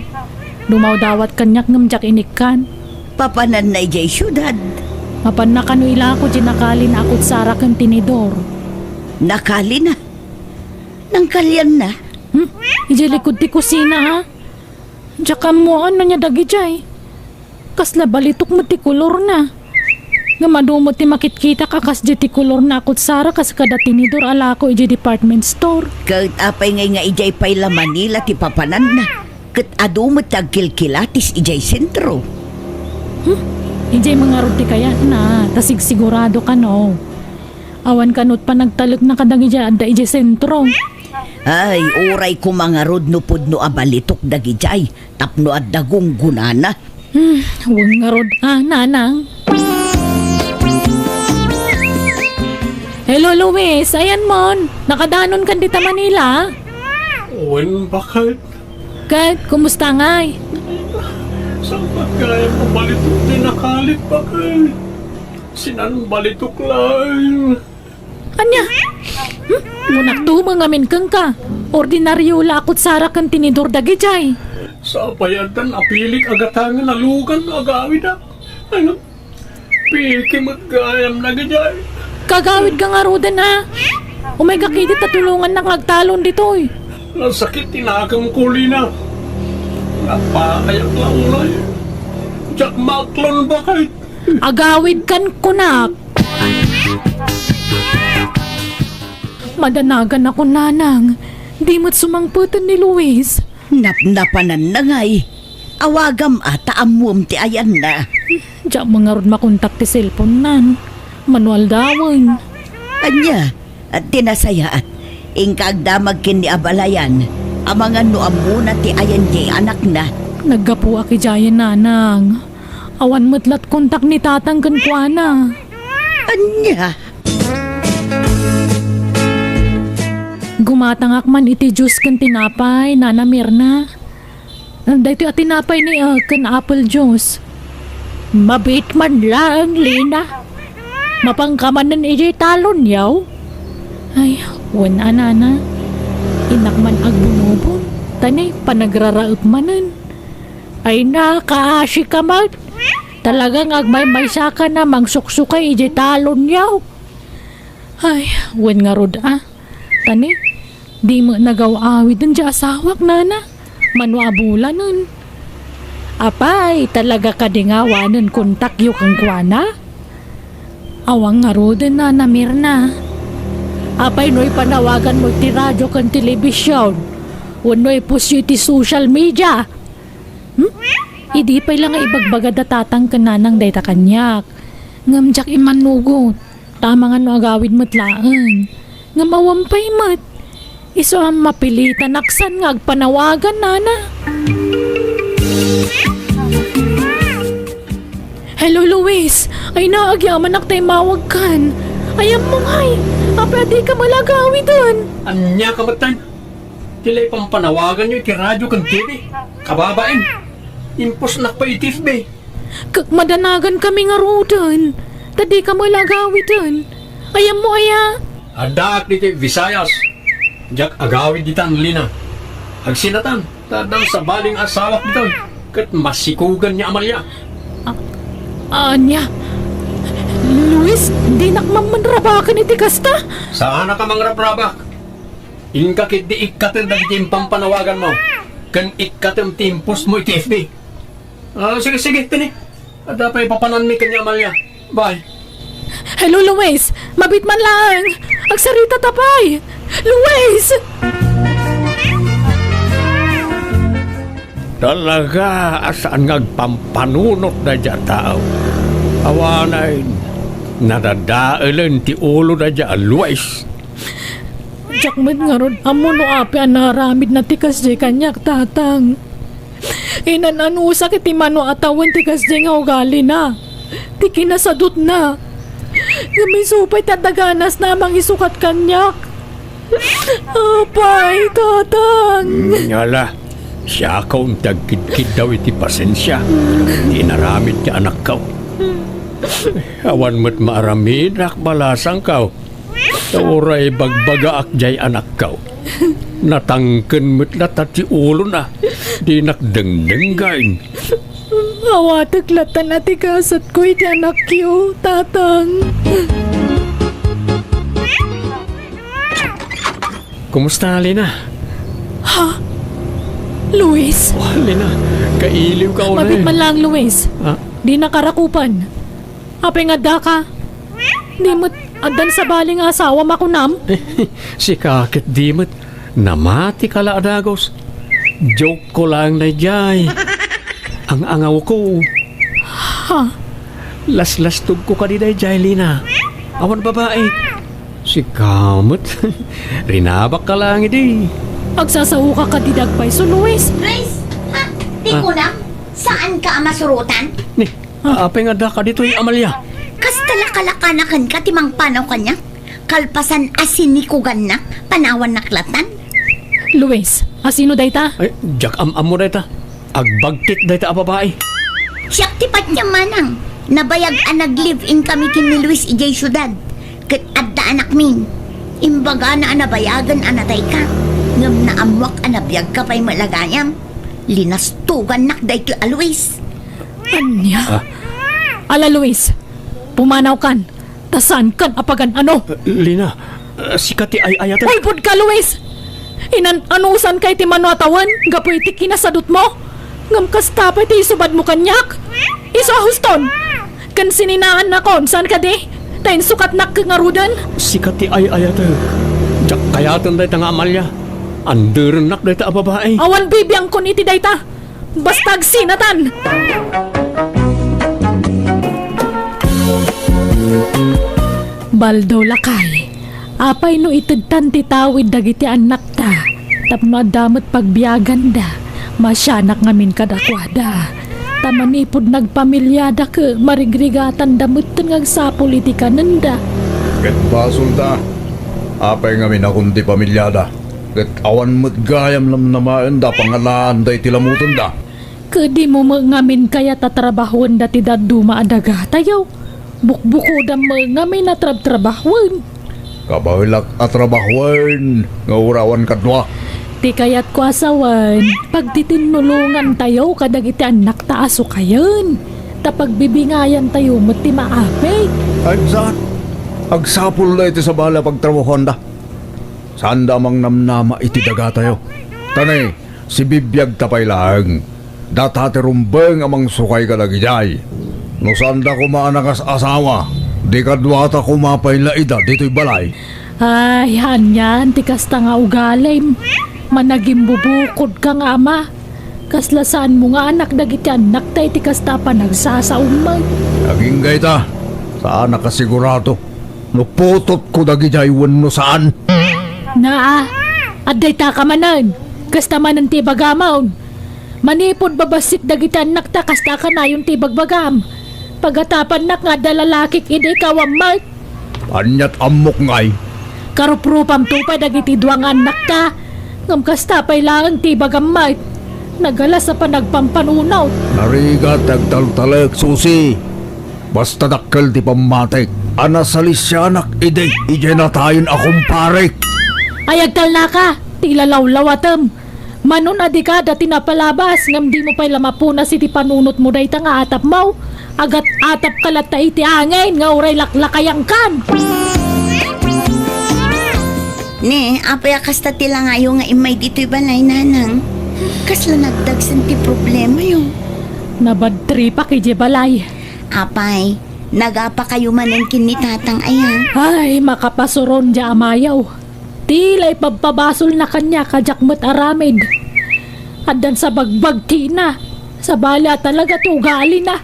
Dumaw dawat kanyak ngamjak inikkan. Papanan na ijay syudad. Mapan na kanu ila ako nakalin akot sara kang tinidor. Nakali na. Nang kalyan na. Ijay likod ti kusina ha. Tsaka mo ano niya dagi jay. Kasla balitok mo ti kolor na. Nga madumot ti makitkita kakas di ti kolor na akot sara kas kada tinidor ala ko ijay department store. Kahit apay ngay nga ijay payla Manila ti papanan na. Kat adumot tagkilkilatis ijay sentro. Ijay mga ruti kaya na, tasig sigurado ka no. Awan kanot pa nagtalog na kadang ijay adda ijay sentro. Ay, oray ko mga rod no pudno abalitok dagijay. Tapno at dagong gunana. Huwag nga rod, nanang. Hello, Luis. Ayan mon. Nakadanon kan dita Manila. Uwin bakal. Kat, kumusta ngay? Saan ba kaya pabalitok din nakalit bakal? Sinanbalitok lang. Anya? Ngunak to mga kang ka. Ordinaryo lakot sara kan tinidor dagi jay. Sa payadan apilik agatangan alugan agawid na. Ano? Piki magayam na gajay. Kagawid ka nga rodan ha. Umay kakidit at tulungan na ngagtalon dito eh. Nasakit tinakang kulina. Napakayak lang ulay. Jack maklon ba kahit? Agawid kan kunak. Madanagan ako nanang. Di mo't sumangputan ni Luis. Napnapanan na ngay. Awagam ata amum ti ayan na. Diyak mga rod makontak ti cellphone nan. Manual dawon. Anya, at tinasayaat. Ingkagdamag kin ni abalayan. Amangan no amuna ti ayan di anak na. Naggapu aki jayan nanang. Awan matlat kontak ni tatang kankwana. Anya, Gumatangak man iti juice kan tinapay, Nana Mirna. Dito at tinapay ni kan apple juice. Mabit man lang, Lina. Mapangkamanan iti talon yaw. Ay, wala nana. Inak man agbunobon. Tanay, panagraraot manan. Ay nakaasi ka man. Talagang agmay-maysa ka na mangsuksukay iti talon yaw. Ay, wen nga rod Tani, di mo nagaw-awid dun di asawak, nana. Manuabula nun. Apay, talaga ka di nga wanan kontak yu kang kwana? Awang nga roden na Mirna. Apay no'y panawagan mo ti radyo kan telebisyon. Wano'y pusyo ti social media. Idi pa'y lang nga ibagbaga datatang kananang dayta kanyak. Ngamjak imanugot. Tama nga no agawid mo't laang. Ngamawampay mat. Iso ang mapilitan aksan nga agpanawagan, nana. Hello, Luis. Ay naagyaman ak tayo mawag kan. Ayam mo ngay. Pwede ka malagawi dun. Anya ka batan? Tilay pang panawagan nyo iti radyo kan TV. Kababain. Impos na pa itif be. Kag madanagan kami nga rodan. Tadi ka malagawi dun. Ayam mo aya. Adak diti Visayas. Jak agawid ditan Lina. Agsinatan. Tadang sa baling asawak dito. Kat masikugan niya Amalia. Anya. Luis, di nakmamanrabakan iti kasta. Saan ka mangrap-rabak? Inkakit di ikatin dagiti pampanawagan mo. Kan ikatin timpos mo iti FB. Sige, tini. Ada pa ipapanan mi kanya Amalia. Bye. Hello, Luis. Mabit man lang. Agsarita tapay. Luis! Talaga asaan ngagpampanunot na dya tao. Awanay, nadadailan ti ulo na dya Luis. Jakmet nga ron, amo no api ang naramid na tikas di kanyak tatang. Inananusak iti mano atawan tikas di nga ugali na. Ti kinasadot na. May supay tataganas namang isukat kanyak. Apay, tatang. Ngala, siya kaun tagkid-kid daw iti pasensya. Tinaramid ti anak kaw. Awan mo't maaramid akbalasang kaw. Tauray bagbaga akjay anak kaw. Natangken mo't latat ti ulo na. Di nakdengdenggain. Awatek latan ati kasat ko iti anak yo, tatang. Kumusta, Lina? Luis, Oh, Lina, kailiw ka ulit. mabit man lang, Luis. Ha? Di nakarakupan. Apay nga da ka. Di mo't adan sa baling asawa makunam. Si kakit dimot, namati kala adagos. Joke ko lang na jay. Ang angaw ko. Ha? Las-lastog ko kanina jay, Lina. Awan babae. Si kamot. Rinabak ka lang idi. Agsasaw ka kadidagpay so, Luis. Luis, ha? Di ko lang. Saan ka masurutan? Ni, apay nga da ka dito Amalia. Kas talakalakanakan ka timang panaw kanya? Kalpasan asin ni kugan na, panawan naklatan? Luis, asino dayta? Ay, jak am mo dayta. Agbagtit dayta a babae. Siyak tipat niya manang. Nabayag ang nag-live-in kami kin ni Luis ijay syudad. Kat adda anak min. Imbaga na anabayagan anatay ka. Ngam na amwak anabiyag ka pa'y malagayam. Linastugan nak day ti Luis. Anya? Ala Luis, pumanaw kan. Tasan kan apagan ano? Lina, si Kati ay ayatan. Ulpod ka Luis! Anusan kay ti manuatawan? Gapoy ti kinasadot mo? Ngam kastapay ti isubad mo kanyak? Iso ahuston! Kan sininaan na kon, saan ka di? Tayin sukat nak ngarudan? Si Kati ay ayatan. Jak kayatan day nga Amalia. Anderan nak day ta babae. Awan bibiyang kon iti dayta. Bastag sinatan! Baldo lakay. Apay no itagtan ti tawid dagiti anak ta. Tapno adamot pagbiyagan da. Masyanak ngamin kadakwada. Tamanipod nagpamilyada ke marigrigatan damutan ngag sa politika nanda. Ket basol da. Apay ngamin akong di pamilyada. Ket awan mo't gayam lam namaan da pangalaan da itilamutan da. Kadi mo ngamin kaya tatrabahon dati daduma adaga tayo. Bukbukudam ngamin na trabahon. Kabawilak at trabahuan. Nga urawan kadwa. Ti kayat ko asawan, pag titinulungan tayo kadag iti anak taaso kayon. Tapag bibingayan tayo mo't ti maapay. Agzat. Agsapul na iti sa bala pagtrabahuan da. Saan da mang namnama iti daga tayo. Tanay, si bibiyag tapay lang. Datati rumbeng amang sukay ka lagijay. No saan da kumanakas asawa. Di kadwata kumapay laida dito'y balay. Ay, hanyan, ti kasta nga ugalim. Managing bubukod ka nga ama. Kaslasaan mo nga anak dagiti anak tayo ti kasta pa nagsasaumay. Naging gayta. Saan nakasigurado. No putot ko dagijay no saan. Naa, aday ta ka manan. Kasta manan ti bagamaon. Manipod babasit dagiti anak ta kasta ka na yung ti bagbagam. Pagatapan nak nga dalalakik ide kawamay. Anyat amok ngay. Karuprupam tupay dagiti duwang anak ta. Ngam kasta pay lang ti bagamay. Nagala sa panagpampanunaw. Narigat agtaltalek susi. Basta dakkel ti pamatik. Anasalisyanak ide. Ije na tayon akong parik. Ayagtal na ka, tila lawlawatem. Manon adi ka dati napalabas, ngam di mo pa'y lamapuna si ti panunot mo day nga atap mo. Agat atap kalat ta iti angin, nga uray laklakayang kan. Ne, apay kasta tila nga yung nga imay dito'y balay nanang. Kasla nagdagsan ti problema yung. Nabadtri pa kay Jebalay. Apay, nagapa kayo manin kinitatang ayan. Ay, makapasuron dya amayaw. Tila'y pagpabasol na kanya kajakmat aramid. Addan sa bagbag tina. Sa bala talaga tugali na.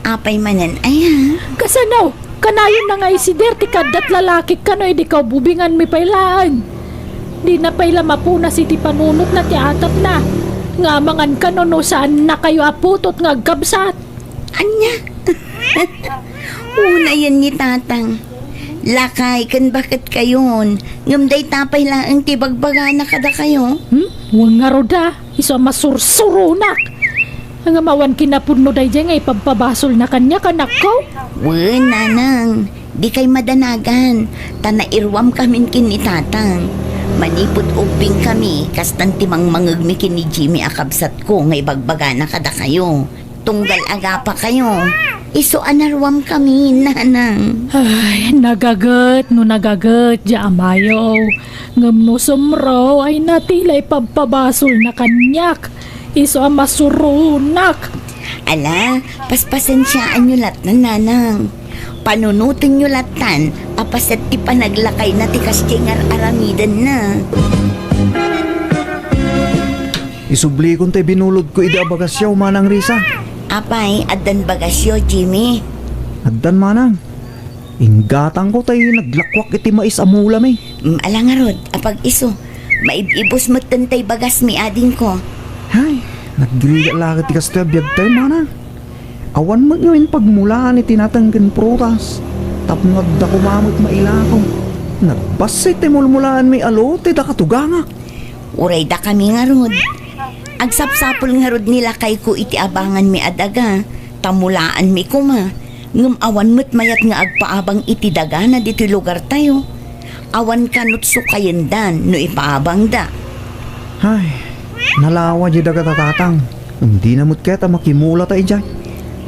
Apay manan ayan. Kasanaw, kanayon na nga isider ti kadat lalaki kanoy di ka bubingan mi pailaan. Di na paila mapuna si ti panunot na ti atap na. Nga mangan kanono saan na kayo aputot nga gabsat. Anya? Una yan ni tatang. Lakay, kan bakit kayon? Ngumday tapay lang ang tibagbaga na kada kayo. Huwag nga roda, iso masursurunak. Ang amawan kinapuno day dyan ay pagpabasol na kanya kanak ko. Wen, nanang, di kay madanagan. Tanairwam kamin kinitatang. Manipot ubing kami, kastan timang mangagmi ni Jimmy akabsat ko ngay bagbaga na kada kayo. Tunggal aga pa kayo. Iso anarwam kami, nanang. Ay, nagagat dya amayaw. Ngam no sumro ay natilay pagpabasol na kanyak. Iso ang masurunak. Ala, paspasensyaan nyo lat na nanang. Panunutin nyo latan, apasat ti panaglakay na ti kastingar aramidan na. Isubli kong tayo binulod ko ida bagasyaw manang Risa. Apay, adan bagasyo, Jimmy. Agdan manang. Inggatang ko tayo naglakwak iti mais amulam eh. Ala nga rod, apag iso. Maibibos mo tantay bagas mi ading ko. Hay, nagdiriga lakit ti kastabiyag tayo manang. Awan mo ngayon pagmulaan iti natanggan prutas. Tapno agda kumamot mailakaw. Nagbasit ti mulmulaan may alote da katuganga. Uray da kami nga rod. Agsapsapol nga rod nila kay ko iti abangan mi adaga. Tamulaan mi kuma. Ngum awan mo't mayat nga agpaabang iti daga na dito'y lugar tayo. Awan kanot sukayendan no ipaabang da. Ay, nalawa di daga tatatang. Hindi na mo't keta makimula tayo dyan.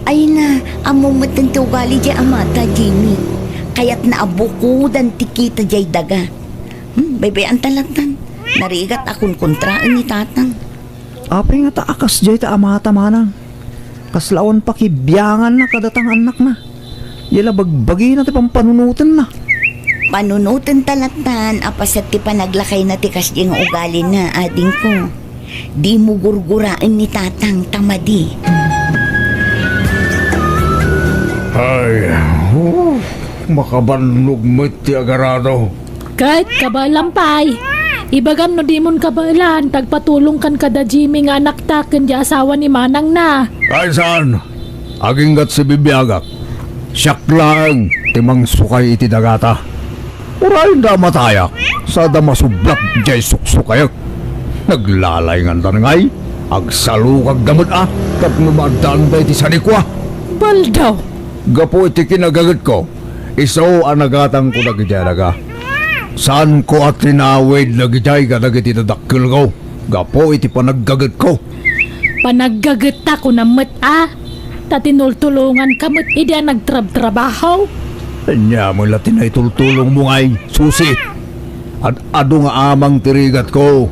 Ay na, among matang ugali di amata, Jimmy. Kaya't naabukudan tikita jay daga. Baybayan talatan. Narigat akong kontraan ni tatang. Apay nga taakas jay ta amata manang. Kaslawan pakibiyangan na kadatang anak na. Yala bagbagi na ti pampanunutan na. Panunutan talatan, apasat ti panaglakay na ti kasdi nga ugali na, ading ko. Di mo gurguraan ni tatang tamadi. Ay, makabannog mo ti agarado. Kahit kabalampay. Ibagam no di mon kabalan, tagpatulong kan kada Jimmy nga anak ta ken di asawa ni Manang na. Ay saan? Aginggat si bibiyagak. Siyak lang, timang sukay iti dagata. Urayin da matayak, sa da masublak jay suksukayak. Naglalay nga ngay, agsalukag damot kat numadaan da iti sanikwa. Baldaw. Gapo iti kinagagat ko, isaw anagatang ko nagijaraga. Saan ko at tinawid nagijay ka nagiti dadakil ko? Gapo iti panaggagat ko. Panaggagat ko na tatinultulungan ka mo't ida nagtrabaho. Anya mo latin ay tultulong mo ngay, susi. At ado nga amang tirigat ko.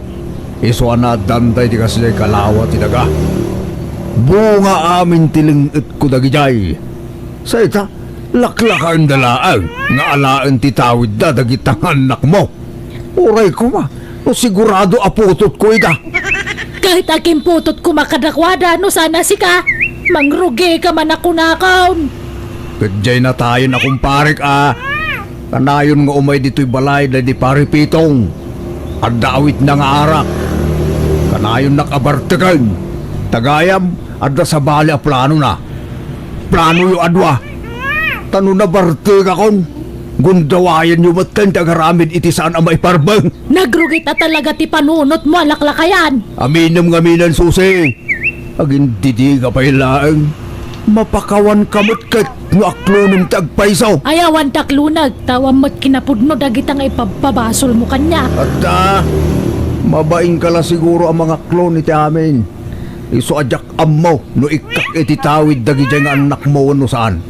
Iso na dantay di kasi kalawa tinaga. Bunga amin tilingit ko dagijay. Sa ita, laklakan dalaan nga alaan titawid da dagitang anak mo. Uray ko ma, no sigurado aputot ko ida. Kahit aking putot ko makadakwada, no sana si ka. Mangrugi ka man ako nakaon. Kadjay na tayo na kumparik Kanayon nga umay dito'y balay na di paripitong. At daawit na nga arak. Kanayon nakabartakan. Tagayam, adda sa bali a plano na. Plano yung adwa. Tano na bartig akon. Gundawayan yung matan tagaramid iti saan ang maiparbang. Nagrugit na talaga ti panunot mo alaklakayan. Aminam nga minan susi. Agin didi ka pa ilaang. Mapakawan kamot kat nga aklunong tagpaisaw. Ayawan taklunag, tawam mo't kinapudno dagitang ipababasol mo kanya. At mabaing ka lang siguro ang mga klon iti amin. Iso adyak ammo no ikak iti tawid dagi dyan nga anak mo no saan.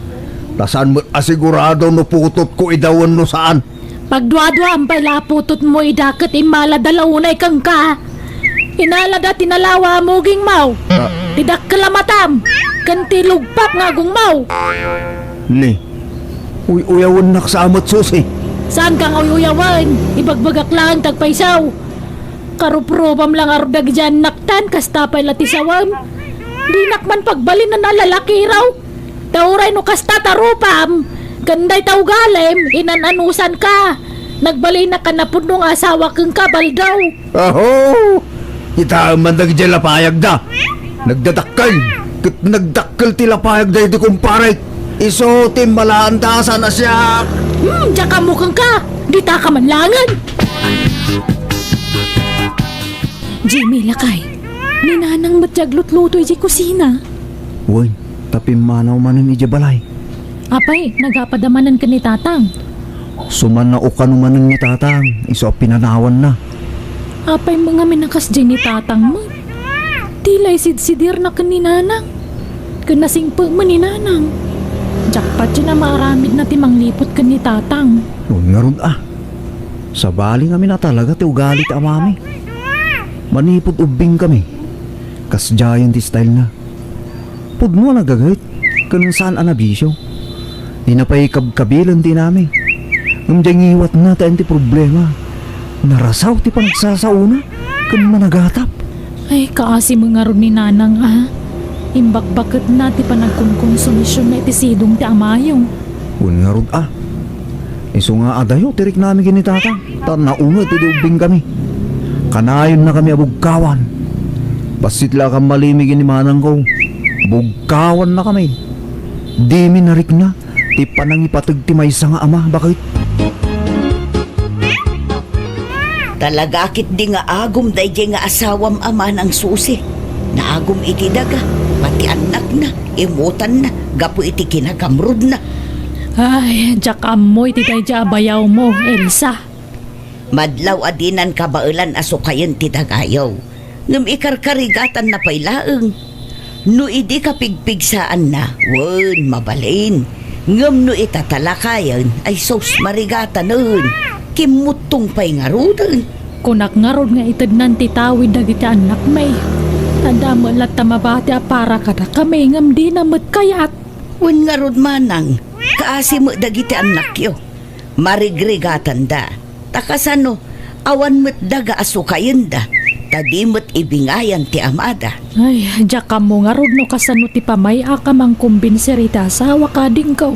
Tasan mo asigurado no putot ko idawan no saan. Pagduadwa ang palaputot mo idakat imala dalaunay kang ka. Inalada tinalawa mo ging mau. Tidak kalamatam. Kanti lugpap nga gung mau. Ni, uyawan naksamat susi. Saan kang uyuyawan? Ibagbagak lang tagpaisaw. Karuprobam lang ardag dyan naktan kastapay latisawam. Di nakman pagbalin na nalalaki raw. Tauray no kasta tarupam. Ganday taugalem, inananusan ka. Nagbali na kanapod nung asawa kang kabal daw. Aho! Kita mandag dyan lapayag da. Nagdadakkel. Kit nagdakkel ti lapayag da iti kumparik. Iso timalaantasan na siya. Diyan ka mukhang ka. Di ta ka manlangan. Jimmy lakay. Ninanang matyaglot-luto iti kusina. Uy, tapi manaw manan iti balay. Apay, nagapadamanan ka ni tatang. Suman na ukan manan ni tatang. Iso pinanawan na. Apay mga minakas dyan ni tatang mo. Tilay sidsidir na kaninanang. Kanasing pa maninanang. Jackpot dyan na maaramid na timang lipot ka ni tatang. Uy nga ron Sa bali kami na talaga ti ugali ti amami. Manipod ubing kami. Kas giant style na. Pudno nagagayt. Kanun saan anabisyo. Di na pa'y kabkabilan din namin. Ngamdyang iwat na tayo ti problema. Narasaw ti panagsasauna. Kan managatap. Ay, kaasi mga ron ni nanang Imbakbakit na ti panagkunkonsumisyon na iti sidong ti amayong. Un nga ron Iso nga adayo tirik namin ginitata. Naunga ti ubing kami. Kanayon na kami abugkawan. Basit lang kang malimig ni manang ko. Bugkawan na kami. Di minarik na. Ti panangipatag ti maysa nga ama. Bakit? Talagakit di nga agum day nga asawam ama ng susi. Naagom iti daga, pati anak na, imutan na, gapu iti kinagamrod na. Ay, jak amoy ti kay bayaw mo, Elsa. Madlaw adinan kabailan asukayan ti dagayaw. Ngam ikarkarigatan na pailaeng. No idi kapigpigsaan na, wen mabalin. Ngam no itatalakayan ay sos marigatan nun. Kimutong pa'y ngarudan. Kunak nga ron nga itad nan titawid dagiti anak may. Tanda mo lat tamabati para kada kami ngam di na kayat. Wen ngarud manang, kaasi mo dagiti anak yo. Marigrigatan da. Takasano, awan mo't daga asukayan da. Tadi mo't ibingayan ti amada. Ay, jak mo nga ron no kasano ti pamay akamang kumbinserita sa wakading ko.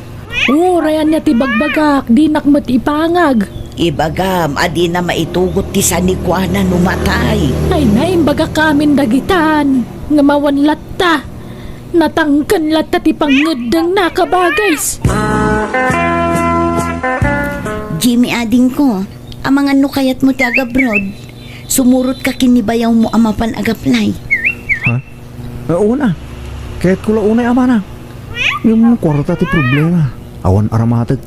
Rayan niya ti bagbagak, di nakmat ipangag. Ibagam, adi na maitugot ti sanikwana numatay. Ay naimbaga kamin dagitan, nga mawan latta. Natangkan latta ti pangedang nakabagays. Jimmy ading ko, amang ano kayat mo ti agabroad? Sumurot ka kinibayaw mo amapan agaplay. Ha? Una. Kahit ko unay ama na. Yung kwarta ti problema. Awan aramated.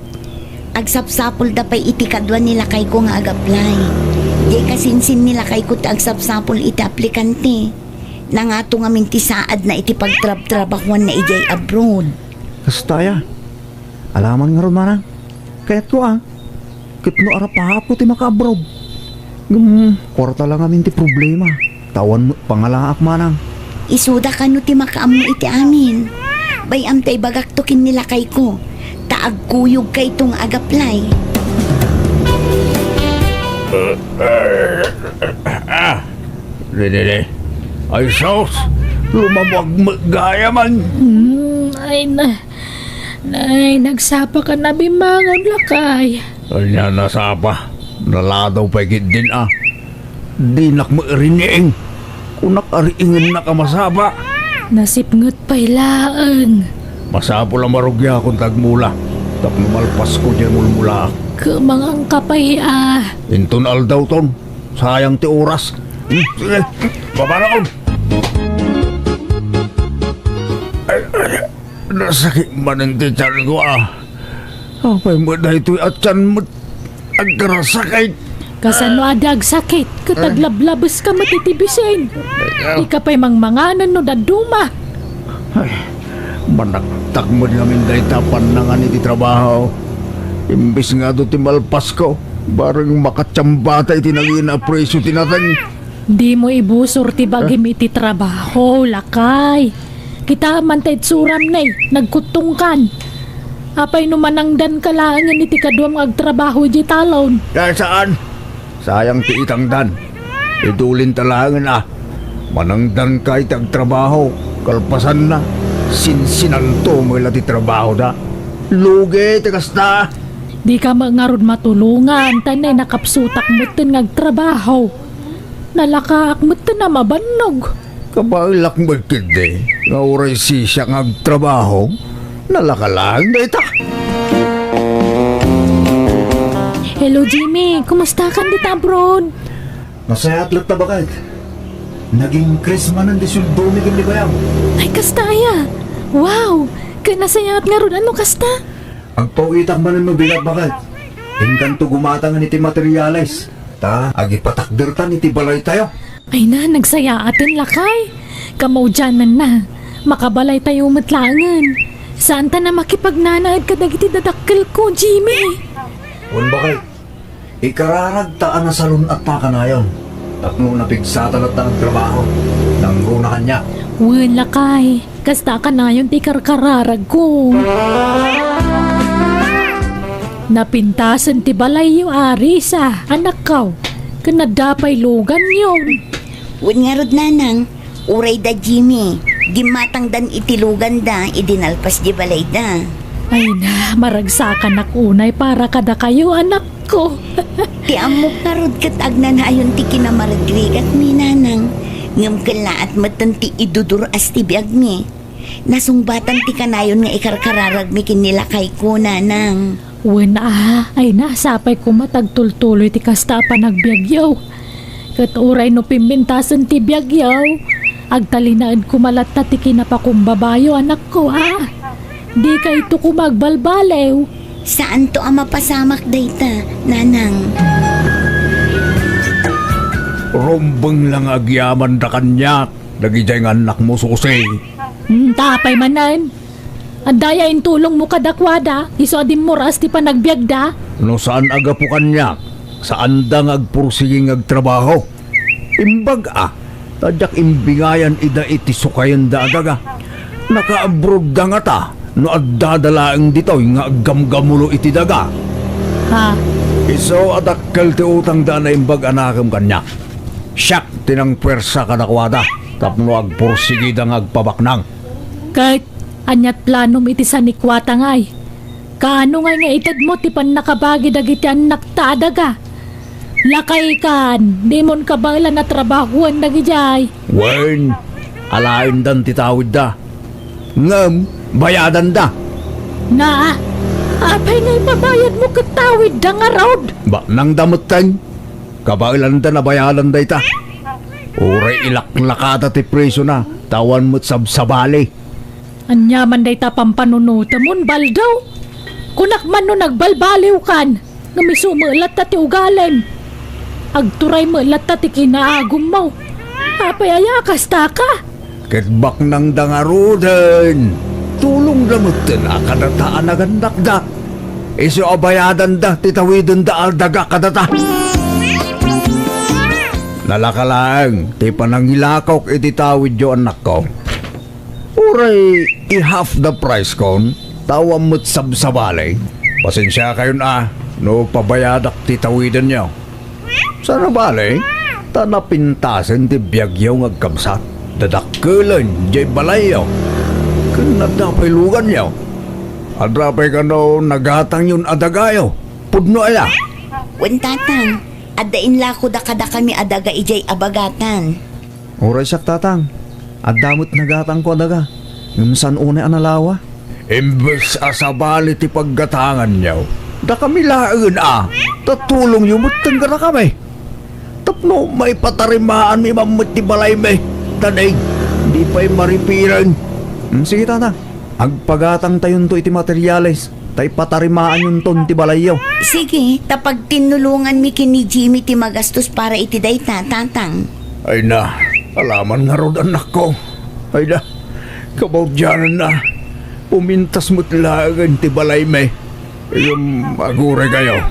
Agsapsapol da pa'y iti kadwa nila kay ko nga agaplay. Di kasinsin nila kay ko ti agsapsapol iti aplikante. Nangato nga minti saad na iti pagtrab-trabakwan na ijay abroad. Kastaya. Alaman nga ron manang. Kahit ko Kitno arapahap ko ti maka-abroad. Kwarta lang amin ti problema. Tawan mo pangalaak manang. Isuda ka no ti makaammo iti amin. Bayam tay bagak tokin nila kay ko. Taagkuyog kay tong agaplay. Dede. Ay sos, lumamag magaya man. Ay, nagsapa ka na bimangon lakay. Ay na nasapa. Naladaw pa din Di nak mairiniing. Kunak ariingin na kamasaba. Nasipngot pailaan. Masapo lang marugya kung tagmula. Tap numalpas ko dyan mulmula. Kamangang kapay Inton aldaw ton. Sayang ti oras. Baba na kon. Nasakit man ang tiyan ko Apay mo na ito'y atyan mo. Agkarasakit. Kasano adag sakit, kataglablabas ka matitibisin. Di ka pa'y mangmanganan no daduma. Manaktak mo namin dahil tapan na nga ni trabaho. Imbis nga do timalpas ko. Barang makatsambata itinagin na presyo tinatang. Di mo ibusor ti bagim iti trabaho, lakay. Kita man tayo suram na nagkutungkan. Apay numanangdan ka lang iti kaduam agtrabaho di talon. Dahil saan? Sayang ti itangdan. Idulin talangan Manangdan ka itagtrabaho. Kalpasan na. Sinsinanto mo ila ti trabaho da. Lugi, tikasta. Di ka mangarod matulungan, tanay nakapsutak mo tin ngagtrabaho. Nalakaak mo tin na mabanog. Kabailak mo kindi. Nga oray siya ngagtrabaho. Nalakalang na ita. Hello Jimmy, kumusta ka dito abroad? Masaya atlet na bakit? Naging Christmas ng disuldo ni Gindi Bayaw. Ay kastaya, wow, kanasayat nga ron, ano kasta? Ang pauitak man ng mabigat bakit? Ingkanto gumatang iti materialis. Agipatakdertan iti balay tayo. Ay na, nagsaya atin lakay. Kamaudyanan na, makabalay tayo matlangan. Saan ta na makipagnanaad ka dagiti dadakkel ko, Jimmy? Un bakit? Ikararagtaan na salon at nakanayon. Tatlo napigsatan at ng trabaho. Nanggo na kanya. Wen lakay, kasta ka na yung tikarkararag ko. Napintasan ti balay yung arisa, anak kaw. Kanadapay lugan yun. Wen nga rod nanang, uray da Jimmy. Gimatang dan itilugan da, idinalpas di balay da. Ay na, maragsakan unay para kada kayo anak ko. Ti amok nga rod katagnan ayon ti kinamaragrigat mi nanang. Ngam kala at matan ti iduduras ti biag mi. Nasungbatan ti kanayon nga ikarkararag mi kinilakay ko nanang. Wen ay nasapay ko matagtultuloy ti kasta pa nagbiagyaw. Kat uray no pimbintasan ti biagyaw. Agtalinaan kumalat na tiki na pa kumbabayo anak ko ha. Di ka ito kumagbalbalew. Saan to ang mapasamak dayta, nanang? Rombeng lang agyaman da kanya. Nagijay nga anak mo susi. Tapay manan. Andaya in tulong mo kadakwada. Iso adim moras ti pa nagbiagda. No saan aga po kanya? Saan da ngagpursiging agtrabaho? Imbag tadyak imbingayan ida iti sukayan da adaga. Naka-abroad da nga ta. No addadalaang ditoy nga aggamgamulo iti daga. Ha? Iso adakkel ti utang da na imbag anakam kanya. Siyak tinang pwersa kadakwada. Tapno agpursigi da ngagpabaknang. Kahit anyat planom iti sanikwata ngay. Kaano ngay nga itad mo ti pan nakabagi dagiti anak ta adaga. Lakay kan, di mon kabala na trabahuan dagijay. Wen, alain dan titawid da. Ngam, bayadan da. Na, apay ngay pabayad mo katawid da nga road. Ba nang damuteng? Kabailan da na bayadan da ita. Uray ilaklakada ti preso na. Tawan mo't sabsabali. Anyaman day ta pampanunuta mon baldaw. Kunak man no nagbalbaliw kan, nga may sumulat ta ti ugalim. Agturay mo lat ta ti kinaagum mo. Apay ayakas ta ka. Kitbak nang dangarudan. Tulong damutin akadataan na gandak da. Iso abayadan da titawidin da aldaga kadata. Nalakalaang, ti panangilakaw ititawid yo anak ko. Uray, i-half the price kon, tawam mo't sabsabali. Pasensya kayo no pabayadak titawidan nyo. Sana bali, tanapintasin ti biyagyaw ngagkamsat. Dadakkulan, jay balayaw. Kanadapay lugan nyo. Adrapay ka no, nagatang yun adagayo. Pudno aya. Wentatang, adain lako da kada kami adaga ijay abagatan. Oray siyak tatang. At damot nagatang ko daga. Ngumsan unay analawa. Imbes asabali ti paggatangan nyo. Da kami laen tatulong yung mutanggara kami. Tapno may patarimaan mi mamut ti balay me. Tanay, di pa'y maripiran. Sige tatang. Agpagatang tayon to iti materyales. Tay patarimaan yung ton ti balayaw. Sige, tapag tinulungan mi kini Jimmy ti magastos para iti dayta, tatang. Ay na, alaman nga rod anak ko. Ay na, kabaudyanan na. Pumintas mo't lagan ti balay me. Yung agure kayo.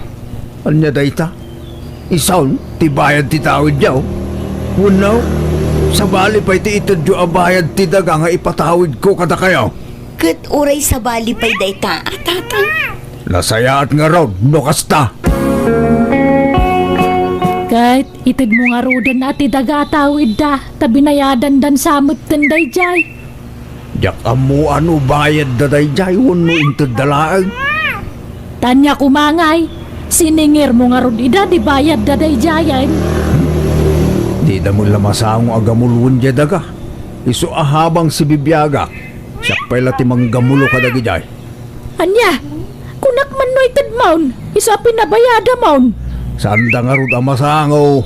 Anya dayta? Isaon, ti bayad ti tawid yaw. Unaw, sa bali pa iti itadyo abayad ti daga nga ipatawid ko kada kayo. Kat uray sa bali pa'y dayta, tatang. Nasayaat nga rod, no kasta. Kahit itid mo nga rudan at idaga atawid da, tabinayadan dan samot tanday jay. Yak amu ano bayad da day jay, wano intad dalaan. Tanya kumangay, siningir mo nga rod ida, di bayad da day jayan. Di da mo lamasang agamulun dya daga. Iso ahabang si Bibiyaga. Siyak pala timang gamulo ka dagi jay. Anya, kunak man no itid maun, isa pinabayada maun. Saan da nga rod amasango?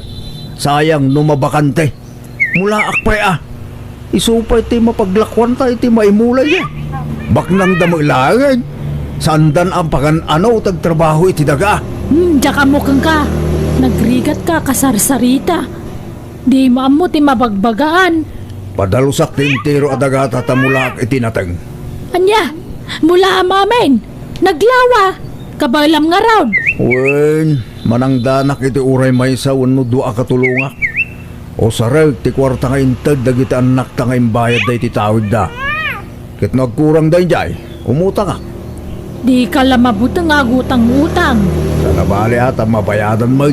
Sayang numabakante. Mula akpay Isupay ti mapaglakwan ta iti maimulay Baknang da mo ilagay. Sandan ang pagan tagtrabaho iti daga. Diyaka mo kang ka, nagrigat ka kasarsarita. Di maamo ti mabagbagaan. Padalusak tintero adaga tatamulak iti nateng. Anya, mula amamen, naglawa, kabalam nga raw. Wen, manangdanak iti uray may sa wano dua katulungak. O sarag ti kwarta nga intag dagiti anak ta nga imbayad da iti tawid da. Kit nagkurang da jay, umuta ka. Di ka lamabutang agutang-utang. Sa nabali ata mabayadan mo.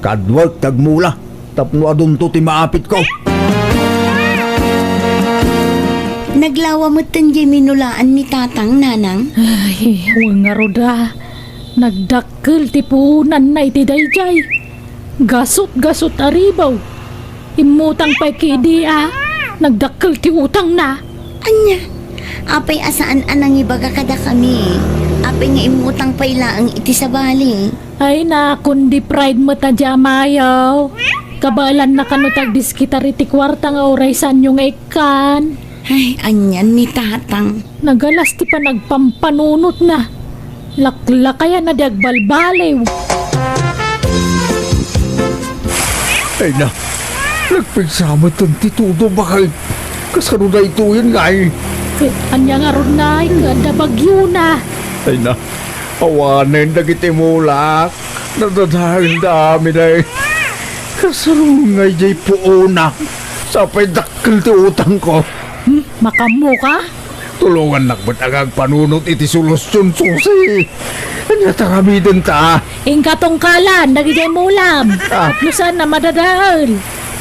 Kadwag tagmula, tapno adunto ti maapit ko. Naglawa mo tanjay minulaan ni tatang, nanang. Ay, huwag nga roda. Nagdakkel ti puhunan na iti dayjay. Gasot-gasot aribaw. Imutang pa'y kidia. Nagdakkel ti utang na. Anya, apay asaan anang ibaga kada kami. Apay nga imutang pay laang iti sa bali. Ay na, kundi pride mo ta dya mayaw. Kabalan na kanutag diskitar iti kwarta nga oraysan yung ikan. Ay, anyan ni tatang. Nagalas ti pa nagpampanunot na. Laklakaya na diagbalbalew. Ay na, nagpigsama itong titudo bakit? Kasano na ito yan nga eh. Anya nga ron na, kada bagyo na. Ay na, awanin nagitimulak. Nadadahil dami na eh. Kasano nga jay puuna. Sapay dakil ti utang ko. Makamu ka? Tulungan nakbat agang panunot iti solusyon susi. Anya taramidan ta. Ingkatungkalan, nagigay mulam. At lusan na madadahal.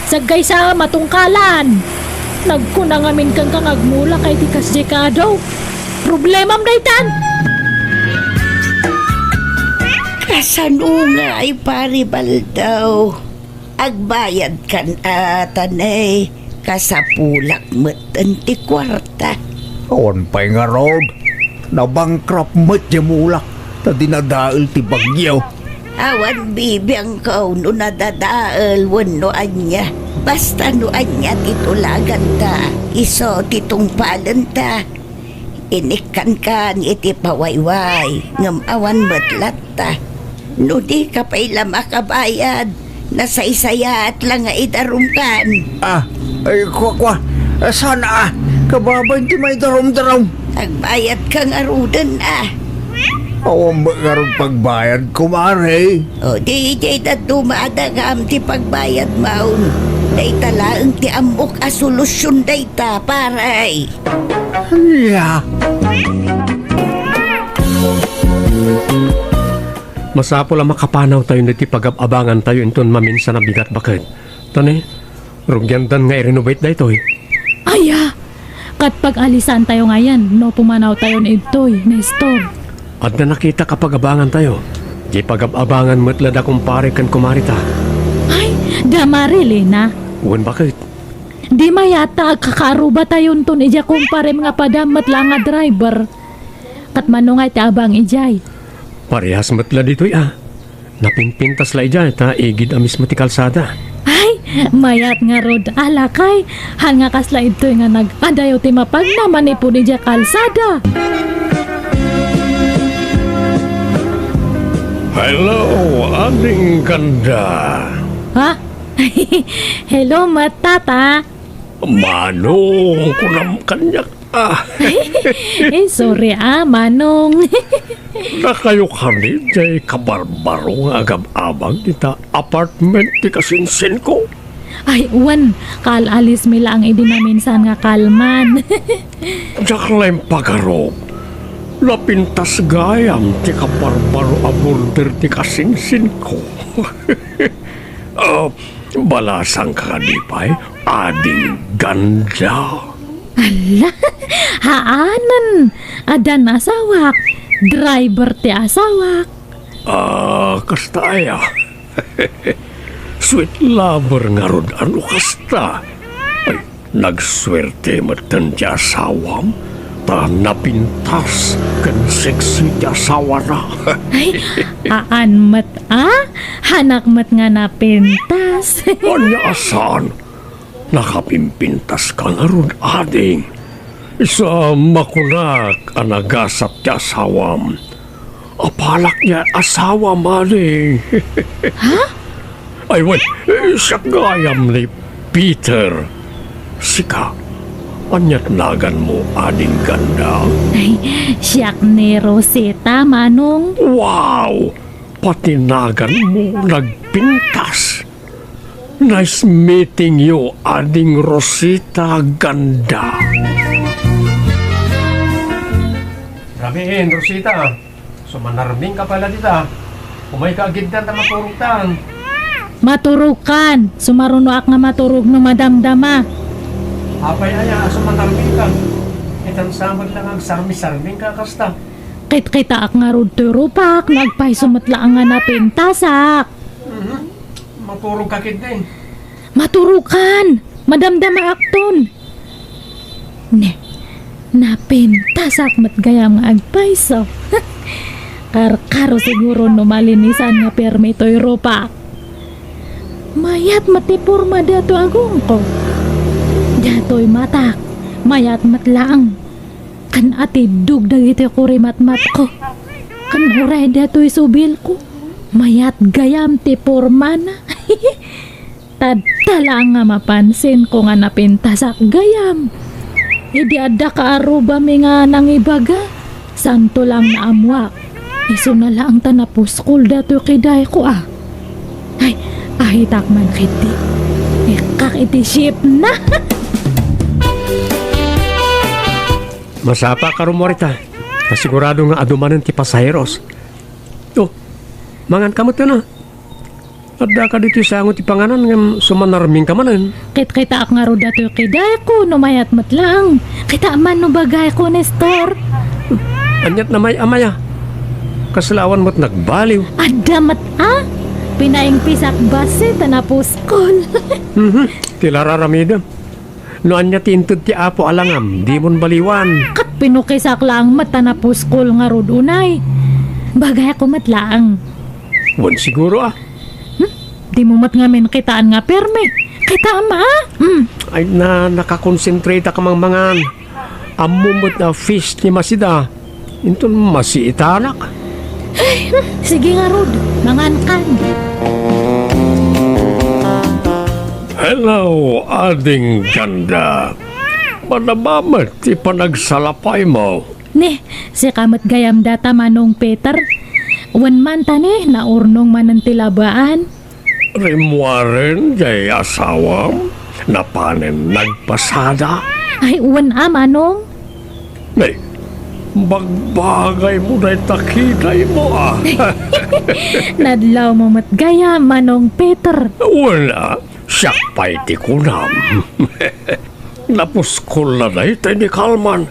Sagay sa matungkalan. Nagkunang amin kang kangagmula kay tikas dekado. Problema mo daytan. Kasano nga ay paribal daw. Agbayad kan atanay. Kasapulak matan ti kwarta. Awan pa'y nga road. Nabangkrap mat jamulak. Na dinadaal ti bagyo. Awan bibiyang kau no nadadaal wano anya. Basta no anya titulagan ta. Iso titungpalan ta. Inikan iti pawayway. Ngam awan matlat ta. No di ka pa'y makabayad. Nasaysaya at lang nga idarumkan. Ay kwa. Sana kababay ti may darom-darom. Agbayad kang arudan Awan ba nga rin pagbayad kumare? O di na dumadagam ti pagbayad maun. Day talaang ti amok a solusyon day ta paray. Yeah. Masapol ang makapanaw tayo na ti pag-abangan tayo inton maminsan na bigat bakit. Tani, rugyandan nga i-renovate da ito eh. Aya, kat pag-alisan tayo ngayon, no pumanaw tayo na ito'y, na store. At na nakita kapag abangan tayo. Di pag-abangan matlada kumpare kan kumarita. Ay, damarili na. Uwan bakit? Di mayata kakaruba tayo ton ija kumpare mga padamat lang nga driver. Kat manungay ti abang ijay. Parehas matla dito'y Napimpintas la ijay ta igid amis mati kalsada. Ay, mayat nga rod alakay. Han nga kasla ito'y nga nagpadayo ti mapag naman ipon ija kalsada. Hello, aling ganda. Ha? Hello, matata. Manong ko nam kanyak. Sorry Manong. Na kayo kani jay kabarbaro nga agab-abang kita apartment ti kasinsin ko. Ay, uwan, kalalis mi lang idinaminsan nga kalman. Diyak lang pagarob. Lapintas gayam ti kabarbaro a border ti kasinsin ko. Balasang kadipay, ading ganda. Ala, haanan. Adan asawak. Driver ti asawak. Kasta aya. Sweet lover nga rod, ano kasta? Ay, nagswerte matan ti asawam. Ta napintas kan sexy ti asawa na. Ay, aan mat hanak mat nga napintas. Anya asan? Nakapimpintas ka nga ron, ading. Isa makunak ang nagasap ti asawam. Apalak niya asawa maling. Ha? Ay, wait, siya gayam ni Peter. Sika, anyat nagan mo, ading ganda. Ay, siyak ni Rosita, Manong. Wow! Patinagan mo nagpintas. Nice meeting you, ading Rosita ganda. Rabihin, Rosita. Sumanarming ka pala dita. Umay ka agiddan na maturutan. Maturukan. Sumarunoak nga maturog no madamdama. Apay aya, sumanarming ka. Itan samad lang ang sarmi-sarming ka kasta. Kit-kita ak nga rod turupak. Nagpay sumatla ang nga napintasak. Maturog ka kid din. Maturukan. Madamdama akton. Napintasak mat gayam nga agpayso. Karo siguro no malinisan nga permito'y rupak. mayat matipurma dato agong ko. Dato'y matak, mayat matlaang. Kan ati dugdag ito kuri matmat ko. Kan huray dato'y subil ko, mayat gayam tipurma na. Tadtala nga mapansin ko nga napintasak gayam. Idi adda ka aruba mi nga nang ibaga. Santo lang na amwak. Iso na lang tanapuskol dato kiday ko ah. Ay, ahitak man kiti. Ikak iti ship na. Masapa ka rumorita. Kasigurado nga adumanan ti pasaheros. Oh, mangan kamot ka na. Adda ka dito sa angot ti panganan nga sumanarming ka manan. Kita ak nga ro dato kiday ko no mayat matlang. Kita man no bagay ko Nestor. Anyat na may amaya. Kaslawan mo't nagbaliw. Adamat ah. Pinaing pisak base tanapuskol. Tilararamida. No anya tintud ti apo alangam, di mon baliwan. Kat pinukisak lang mata napuskol nga ro dunay. Bagay ako matlaang. Wan siguro ah. Di mo mat ngamin kitaan nga perme. Kita ama ah. Ay na nakakonsentrate ka mang mangan. Amumot na fish ni masida. Inton masiitanak. Sige nga Rod, mangan kan. Hello, ading ganda. Manabamat ti panagsalapay mo. Ne, si kamat gayam data manong Peter. Wan man tani na urnong manantilabaan. Rimwaren jay asawam. Napanen nagpasada. Ay, wan manong. Nay, bagbagay mo na takiday mo ah. Nadlaw mo mat gayam manong Peter. Wala, siya pa'y di kunam. Napuskol na na ito ni Kalman.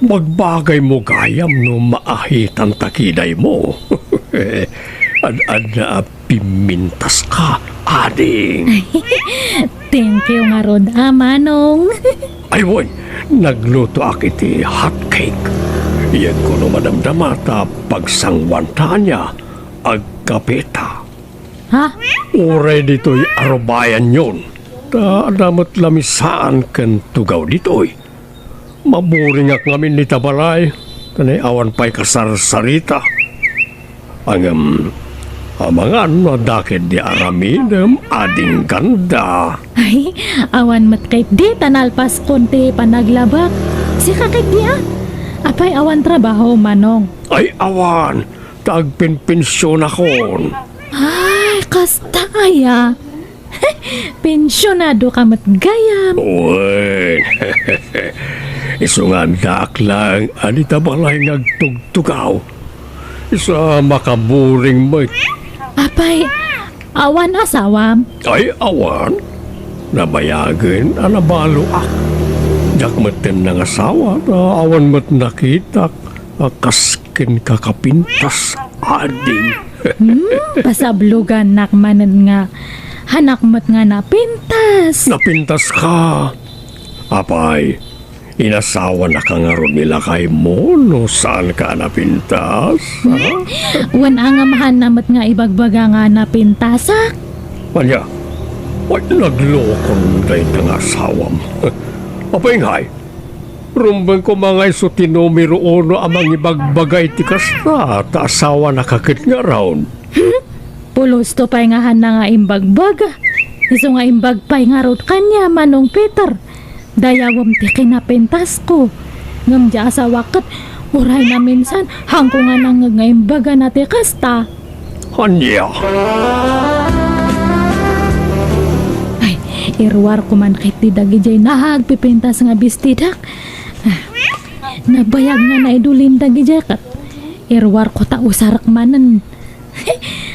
Magbagay mo gayam no maahitan takiday mo. Ad na pimintas ka, ading. Thank you nga Rod, manong. Ay, woy, nagluto akiti hot cake. Iyan ko no madamdamata pagsangwantaan niya agkapeta. Ha? Uray dito'y arubayan yon. Ta damot lamisaan kan tugaw dito'y. Maburing ak ngamin ni tabalay. Tanay awan pa'y kasarsarita. Ang amangan na dakit di aramidem ading ganda. Ay, awan mat kay di tanalpas konti panaglabak. Si kakit di ah. Apay awan trabaho manong. Ay awan, tagpinpinsyon akon. Ay, kasta aya. Pensyonado ka mat gayam. Uy, isungandak lang anita balay ngagtugtugaw. Isa makaburing mo. Apay, awan asawam. Ay awan, nabayagin anabalo ak. Jak maten ng asawa na awan mat nakita kaskin kakapintas ading. Pasablugan nakmanan nga. Hanak mat nga napintas. Napintas ka. Apay, inasawa na ka nga ron nila kay mo no saan ka napintas? Ha? Wan ang amahan namat nga ibagbaga nga napintasak. Manya, wag naglokon day ng asawam. Apay ngay, rumbang ko mga iso tinumero uno amang ibagbagay ti kasta ta asawa nakakit nga raon. Pulos to pa'y nga hana nga imbagbaga. Iso nga imbagpay nga rod kanya manong Peter. Dayawam ti kinapintas ko. Ngam di asawa kat, uray na minsan, hangko nga nang nga imbaga na ti kasta. Hanya, Ay, irwar ko man kit ti dagi jay nahag pipintas nga bistidak. Nabayag nga na idulin dagi jay kat. Irwar ko ta usarak manen.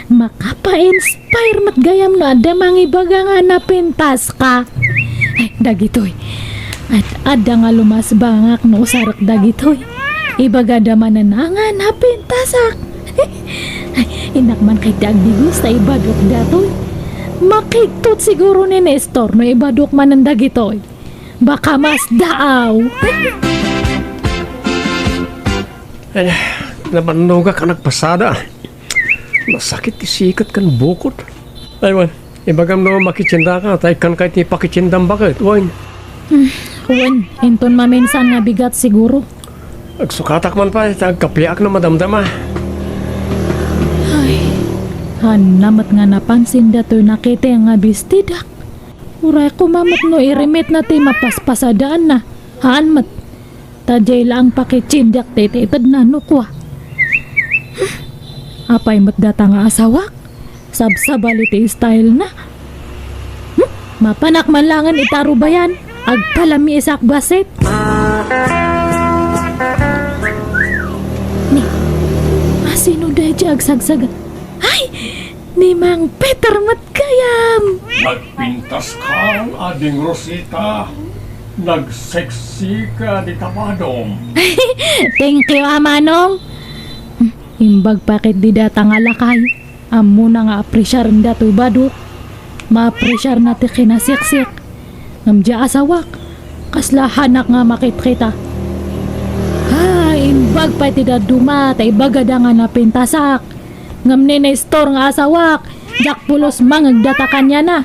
Makapa-inspire mat gayam no ada mangibaga nga napintas ka. Ay, dagitoy. At ada nga lumas bangak no usarak dagitoy. Ibaga damanan na nga napintasak. Ay, inak man kay dagdigos sa ibadok datoy. Makiktot siguro ni Nestor no ibadok man ang dagitoy. Baka mas daaw. nabanuga ka nagpasada. Masakit isikat kan bukod. Aywan, Ibagam no makitsinda ka, tay kan kay ti pakitsindam bakit, Wayne? Wen, inton maminsan nga bigat siguro. Agsukatak man pa, tagkapiak na madamdama. Namat nga napansin dato'y nakita nga bistidak. Uray ko mamat no irimit na ti mapaspasadaan na. Haan mat. Tajay lang pakitsindak tete itad na nukwa. Apay mat data nga asawak. Sabsabaliti style na. Mapanak man langan itaro bayan. Agpalami isak basit. Ni, sino dahil di agsagsaga? Ay! Ni Mang Peter Matkayam! Nagpintas ka, ading Rosita. Nagseksi ka di tabadong. Thank you, Amanong. Imbag pakit di data nga lakay. Amo na nga apresyar nda to baduk. Ma-apresyar na ti kinasiksik. Ngamdya asawak. Kasla hanak nga makit kita. Imbag pa ti daduma. Ta ibagada nga napintasak. Ngam na store nga asawak. Jak pulos mangagdatakan niya na.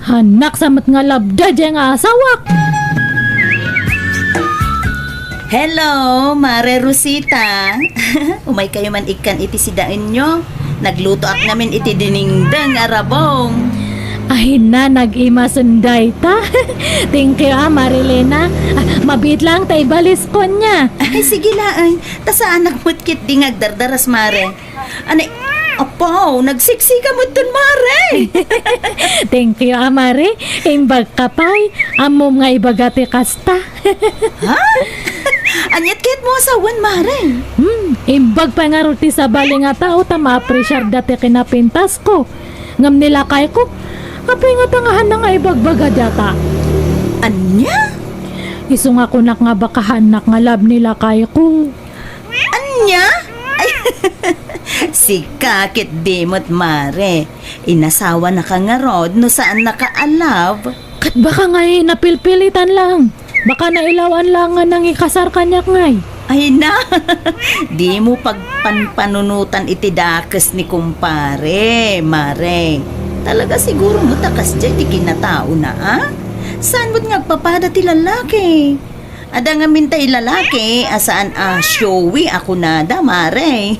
Hanak samat nga labda dya nga asawak. Hello, Mare Rosita. Umay kayo man ikan iti sidain nyo. Nagluto ak namin iti diningdang arabong. Ay na, nag-ima sunday ta. Thank you, Marilena. Mabit lang tay balis ko niya. Ay, sige lang. Ta sa anak mo't kit di ngagdardaras, Mare. Anay, apaw, nagsiksi ka mo dun, Mare. Thank you, Mare. Imbag kapay. Amom nga ibagati kasta. Ha? Anyat kit mo asawan, Mare. Imbag pa nga ruti sa bali nga tao ta ma-appreciate dati kinapintas ko. Ngam nila kay ko. Kapay nga tangahan na nga ibagbaga data. Anya? Iso nga kunak nga bakahanak nga lab nila kay ko. Anya? Ay, si kakit dimot, Mare. Inasawa na ka nga rod no saan nakaalab. Kat baka nga napilpilitan lang. Baka nailawan lang nga nang ikasar kanyak ngay. Ay na, di mo pagpanpanunutan iti dakas ni kumpare, Mare. Talaga siguro mo takas dyan di kinatao na, ha? Saan mo't ngagpapada ti lalaki? Ada nga mintay lalaki, asaan showy ako na da, Mare.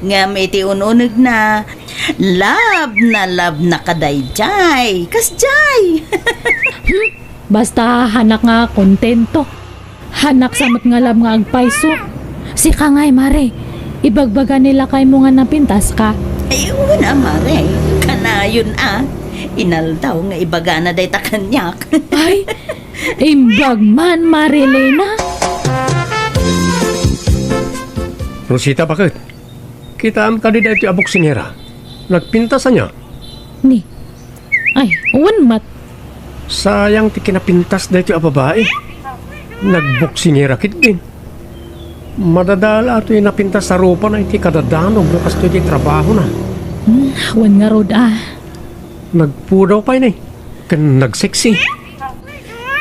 Nga may ti ununog na, love na kadayjay, kasjay. Basta hanak nga kontento. Hanak samot nga lab nga agpaiso. Si Kangay, Mare. Ibagbaga nila kay mo nga napintas ka. Ayun na, Mare. Kanayon Inaldaw nga ibaga na day takanyak. Ay, imbag man, Marilena. Rosita, bakit? Kita am kadi dahil ti abok singera. Nagpintasan niya. Ni. Ay, uwan mat. Sayang ti kinapintas dahil ti ababae. Nagboksingera kit din. Madadala ito yung napintas sa rupa na iti kadadanog no kasto iti trabaho na. Wan nga rod Nagpudaw pa yun kan nagseksi.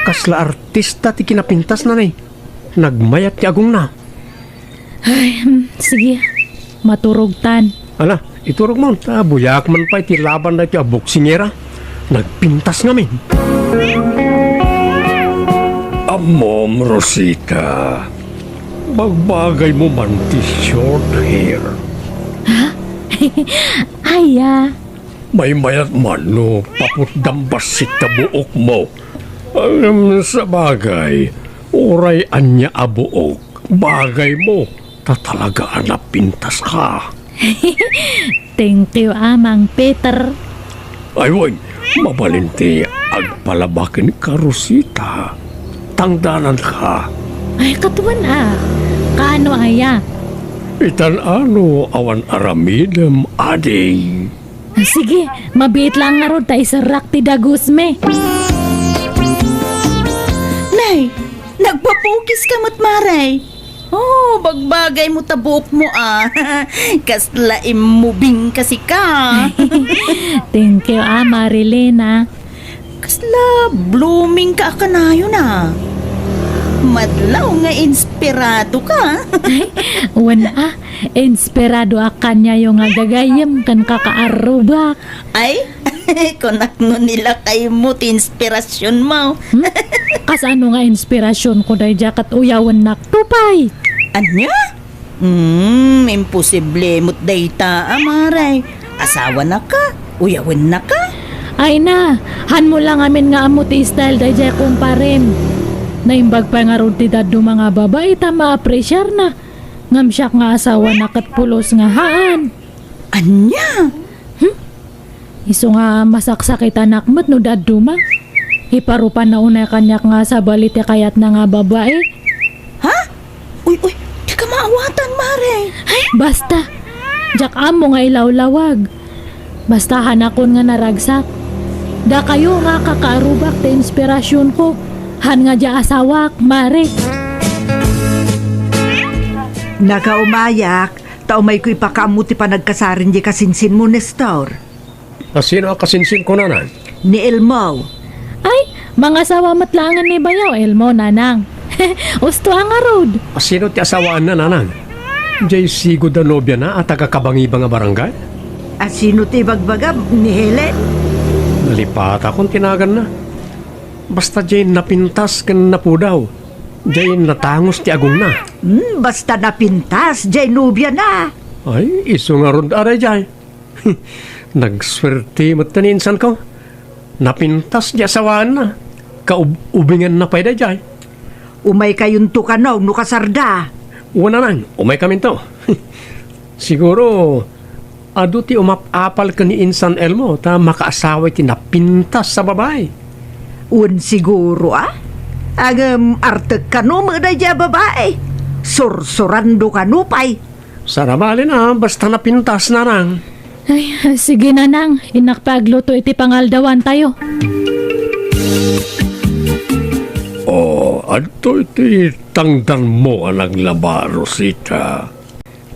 Kasla artista ti kinapintas na nagmayat ti agong na. Ay, sige. Maturog tan. Ala, iturog mo. Buyak man pa iti laban na iti aboksingera. Nagpintas ngamin. Amom, Rosita. Bagbagay mo man ti short hair. Aya. May mayat man no paputdambasit ta buok mo. Alam sa bagay, oray anya abuok. Bagay mo, tatalaga napintas ka. Thank you, Amang Peter. Ay, wag, mabalinti agpalabakin ka, Rosita. Tangdanan ka. Ay, katuan Kaano aya? Itan ano awan aramidem ading. Sige, mabit lang nga rod tayo sa rakti dagusme. Nay, nagpapugis ka mo't, Mare. Oh, bagbagay mo tabuok mo Kasla imubing kasi ka. Thank you, Marilena. Kasla blooming ka kanayo na. madlaw nga inspirado ka. Wana, inspirado akan niya yung gagayam kan kakaarubak. Ay, kunak no nila kay mo ti inspirasyon mo. Kasano nga inspirasyon ko dahil jakat uyawan nak tupay. Anya? Imposible mo't dayta, amaray. Asawa na ka, uyawan na ka. Ay na, han mo lang amin nga amo ti style dahil jay kumparin. Naimbag pa nga ron ti daddo mga babae ta ma-appreciar na. Ngam siya nga asawa na katpulos nga haan. Anya? Iso nga masaksakitan nakmat no daddo ma. Iparupan na unay kanyak nga sa balite kayat na nga babae. Ha? Uy, di ka maawatan, mare. Ay, basta. Jak amo nga ilawlawag. Basta hanakon nga naragsak. Da kayo nga kakaarubak ta inspirasyon ko. Han nga dya asawak, mare. Nakaumayak, taumay ko ipakamuti pa nagkasarin di kasinsin mo, Nestor. Sino ang kasinsin ko nanan? Ni Elmo. Ay, mga asawa matlangan ni Bayaw, Elmo, nanang. Usto ang arod. Sino ti asawaan na nanan? Jay sigo da nobya na at taga-kabangiba nga barangay? Sino ti bagbagab ni Helen? Nalipat akong tinagan na. Basta jay napintas kan na po daw. Jay natangos ti agong na. Basta napintas, jay nubya na. Ay, iso nga ron aray jay. Nagswerte mo taninsan ko. Napintas di asawaan na. Kaubingan na pwede jay. Umay kayong tukanaw, no kasarda. Una nang, umay kami to. Siguro, ado ti umapapal ka ni Insan Elmo ta makaasawa ti napintas sa babae. Un siguro, Ang artag ka no, mga daya babae. Sursurando ka no, pay. Sarabali na, basta napintas na nang. Ay, sige nanang. Inakpagluto iti pangaldawan tayo. Adto iti tangdan mo ang naglaba, Rosita.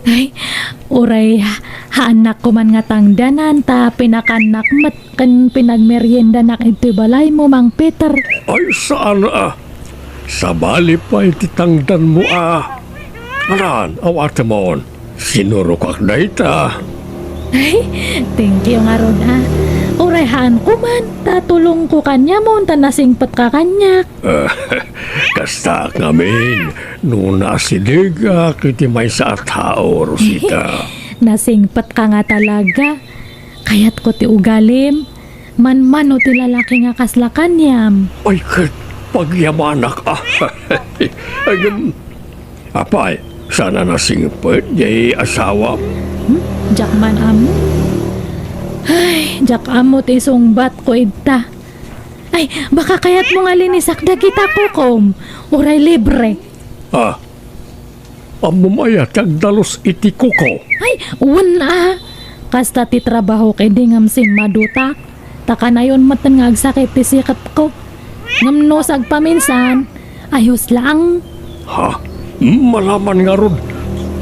Ay, uray, haanak ko man nga tangdanan ta pinakanak mat kan pinagmerienda nak iti balay mo, Mang Peter. Ay, saan Sa bali pa iti tangdan mo Aran, awate mo. Sinuro kak na ita. Ay, thank you nga ron Uray, haan ko man. Tatulong ko kanya mo, tanasingpat ka kanyak. Kasta ngamin, nung nasiliga kiti may sa tao, Rosita. Nasingpat ka nga talaga. Kayat ko ti ugalim. Man-man o ti lalaki nga kaslakanyam. Ay, pagyamanak Apay, sana nasingpat jay asawa. Jakman amo. Ay, jak amo ti sungbat ko idta. Ay, baka kayat mo nga linisak dagita ko kom. Uray libre. Amumaya tagdalos iti kuko. Ay, una. Kasta ti trabaho kay dingam sin madutak. Taka na yun matan nga agsakit ti sikat ko. Ngamno sag paminsan. Ayos lang. Malaman nga ron.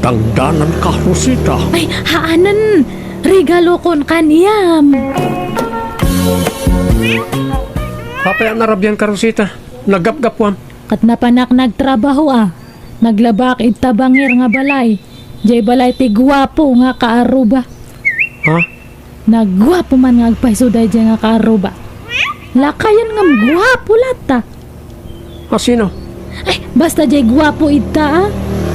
Tangdanan ka, Rosita. Ay, haanan. Regalo kon kaniyam. Papaya narabyan ka, Rosita. Nagapgapwan. Kat napanak nagtrabaho Naglabak itabangir nga balay. Jay balay ti guwapo nga kaaruba. Nagguwapo man nga agpahisuday jay nga kaaruba. Lakayan nga guwapo lata. Sino? Ay, basta jay guwapo ita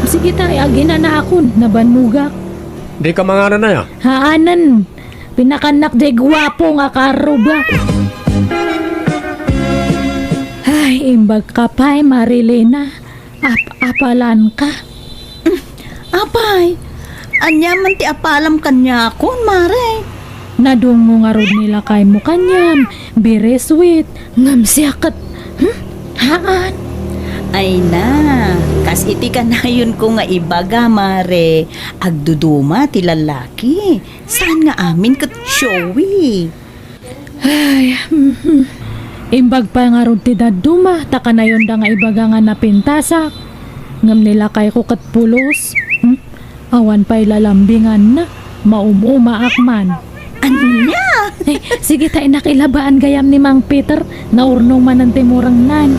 Sige tayo, agina na akon, nabanmugak. Di ka mangana na ya? Haanan, pinakanak jay guwapo nga kaaruba. Ay, imbag ka pa'y Marilena. Apalan ka. Apay, anya man ti apalam kanya akon, mare. Nadungo nga rod nila kay mo kanyam. Very sweet. Ngam siyakat. Haan. Ay na, kas iti kanayon ko nga ibaga, mare. Agduduma ti lalaki. Saan nga amin kat showy? Ay, imbag pa nga rod ti daduma. Taka na yun da nga ibaga nga napintasak. Ngam nila kay ko kat pulos. Awan pa'y lalambingan na. Maumuma akman. Anya? Ay, sige tayo nakilabaan gayam ni Mang Peter. Naurnong man ang timurang nan.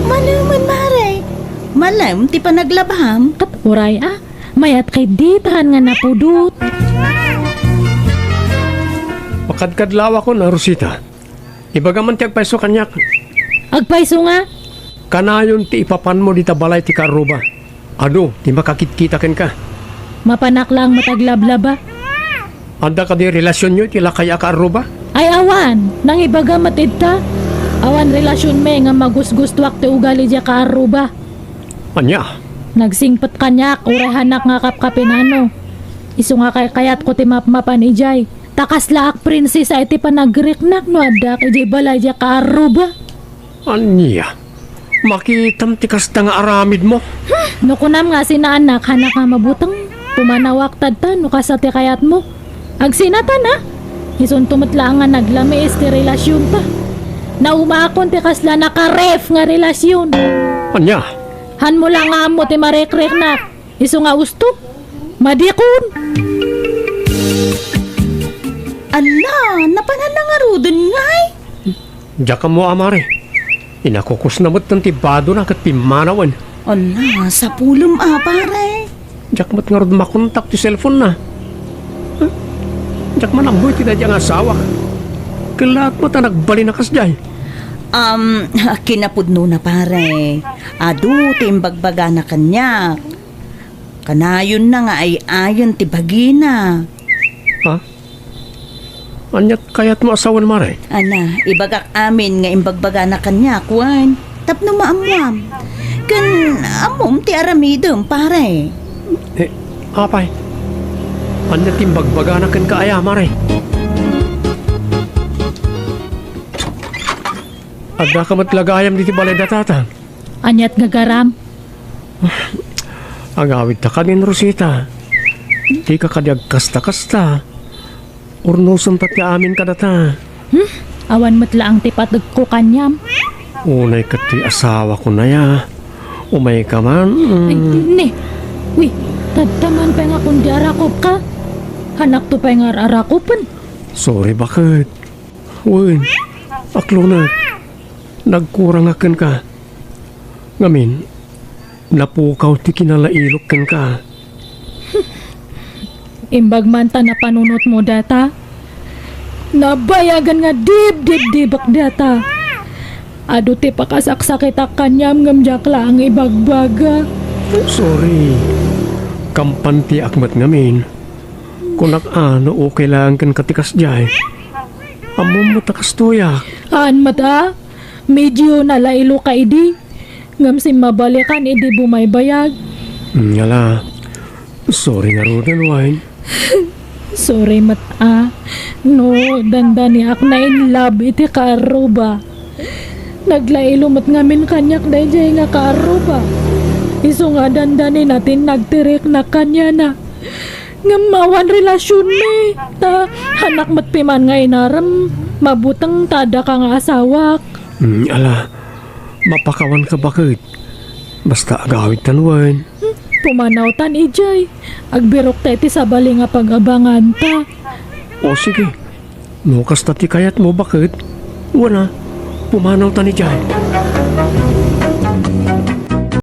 Manuman, mare. Malam ti panaglabham. Kat uray mayat kay ditahan nga napudot. Makadkadlaw ako na Rosita. Ibagaman ti agpaiso kanyak. Agpaiso nga. Kanayon ti ipapan mo di tabalay ti karuba. Ano, ti makakit-kita ken ka. Mapanak lang mataglablaba. Anda ka di relasyon nyo ti lakay karuba? Ay awan, nang ibaga matidta. Awan relasyon me nga magusgustwak ti ugali diya kaaruba. Anya, Nagsingpat kanyak, uray hanak nga kapkapinano. Isu nga kayat ko ti mapmapan ijay. Takas laak prinsesa iti panagriknak no adak ijay balay diya kaaruba. anya. Makitam ti kasta nga aramid mo. No kunam nga sinaanak hanak nga mabutang pumanawak tadta no kasati kayat mo. Agsinatan ha. Isun tumatla nga naglami ti relasyon pa. Naumakon ti kasla nakaref nga relasyon. Anya, Han mo lang nga mo ti marekrek na. Isu nga usto. Madikon. Ala, napanan na nga rudon nga eh. diya ka mo amare. Inakukus na mo't ng tibado na kat pimanawan. Ala, sa pulong pare. Diyak mo't nga rin makontak ti cellphone na. Diyak manamboy ti na diyang asawa. Kilaat mo ta nagbali na kas diyay. Kinapudno na pare. Adu, timbagbaga na kanya. Kanayon na nga ay ayon ti bagina. Ha? Anyat kayat mo asawan mare? Ana, ibagak amin nga imbagbaga na kanya, kuwan. Tapno maamuam. Kan amom ti aramidom, pare. Apay. Anyat timbagbaga na kan kaaya mare. Agda ka matlagayam diti balay datata. Anyat nga garam. Agawid ta kanin Rosita. Di ka kadyag kasta-kasta. Urnusom tati amin ka data. Awan matla ang tipatag ko kanyam. Unay ka ti asawa ko na ya. Umay ka man. Ay, ne. Uy, tadtaman pa nga kung di arakop ka. Hanak to pa nga arakopan. Sorry, bakit? Uy, aklo na. Nagkurang akan ka. Ngamin, napukaw ti kinalailok kan ka. Imbag man ta na panunot mo data. Nabayagan nga dib-dib-dibak data. Ado ti pakasaksakita kanyam ngamjakla ang ibagbaga. Sorry. Kampanti akmat ngamin. Kunak ano okay lang kan katikas jay. Amom mo takas tuya. Haan mata, medyo nalailo ka idi. Ngam si mabalikan idi bumaybayag. Ngala. Sorry nga rodan wine. Sorry mata. No, dandani ak na in love iti kaaruba. Naglailo mat ngamin kanyak dayjay nga kaaruba. Isu nga dandani natin nagtirik na kanya na. Ngamawan relasyon ni. Ta, hanak mat piman nga inaram. Mabutang tada ka nga asawak. Ala. Mapakawan ka bakit? Basta agawit tanwan. Pumanaw tan ijay. Agbirok tayo sa bali nga pag-abangan ta. O sige. Nukas tati kayat mo bakit? Wala. Pumanaw tani dyan.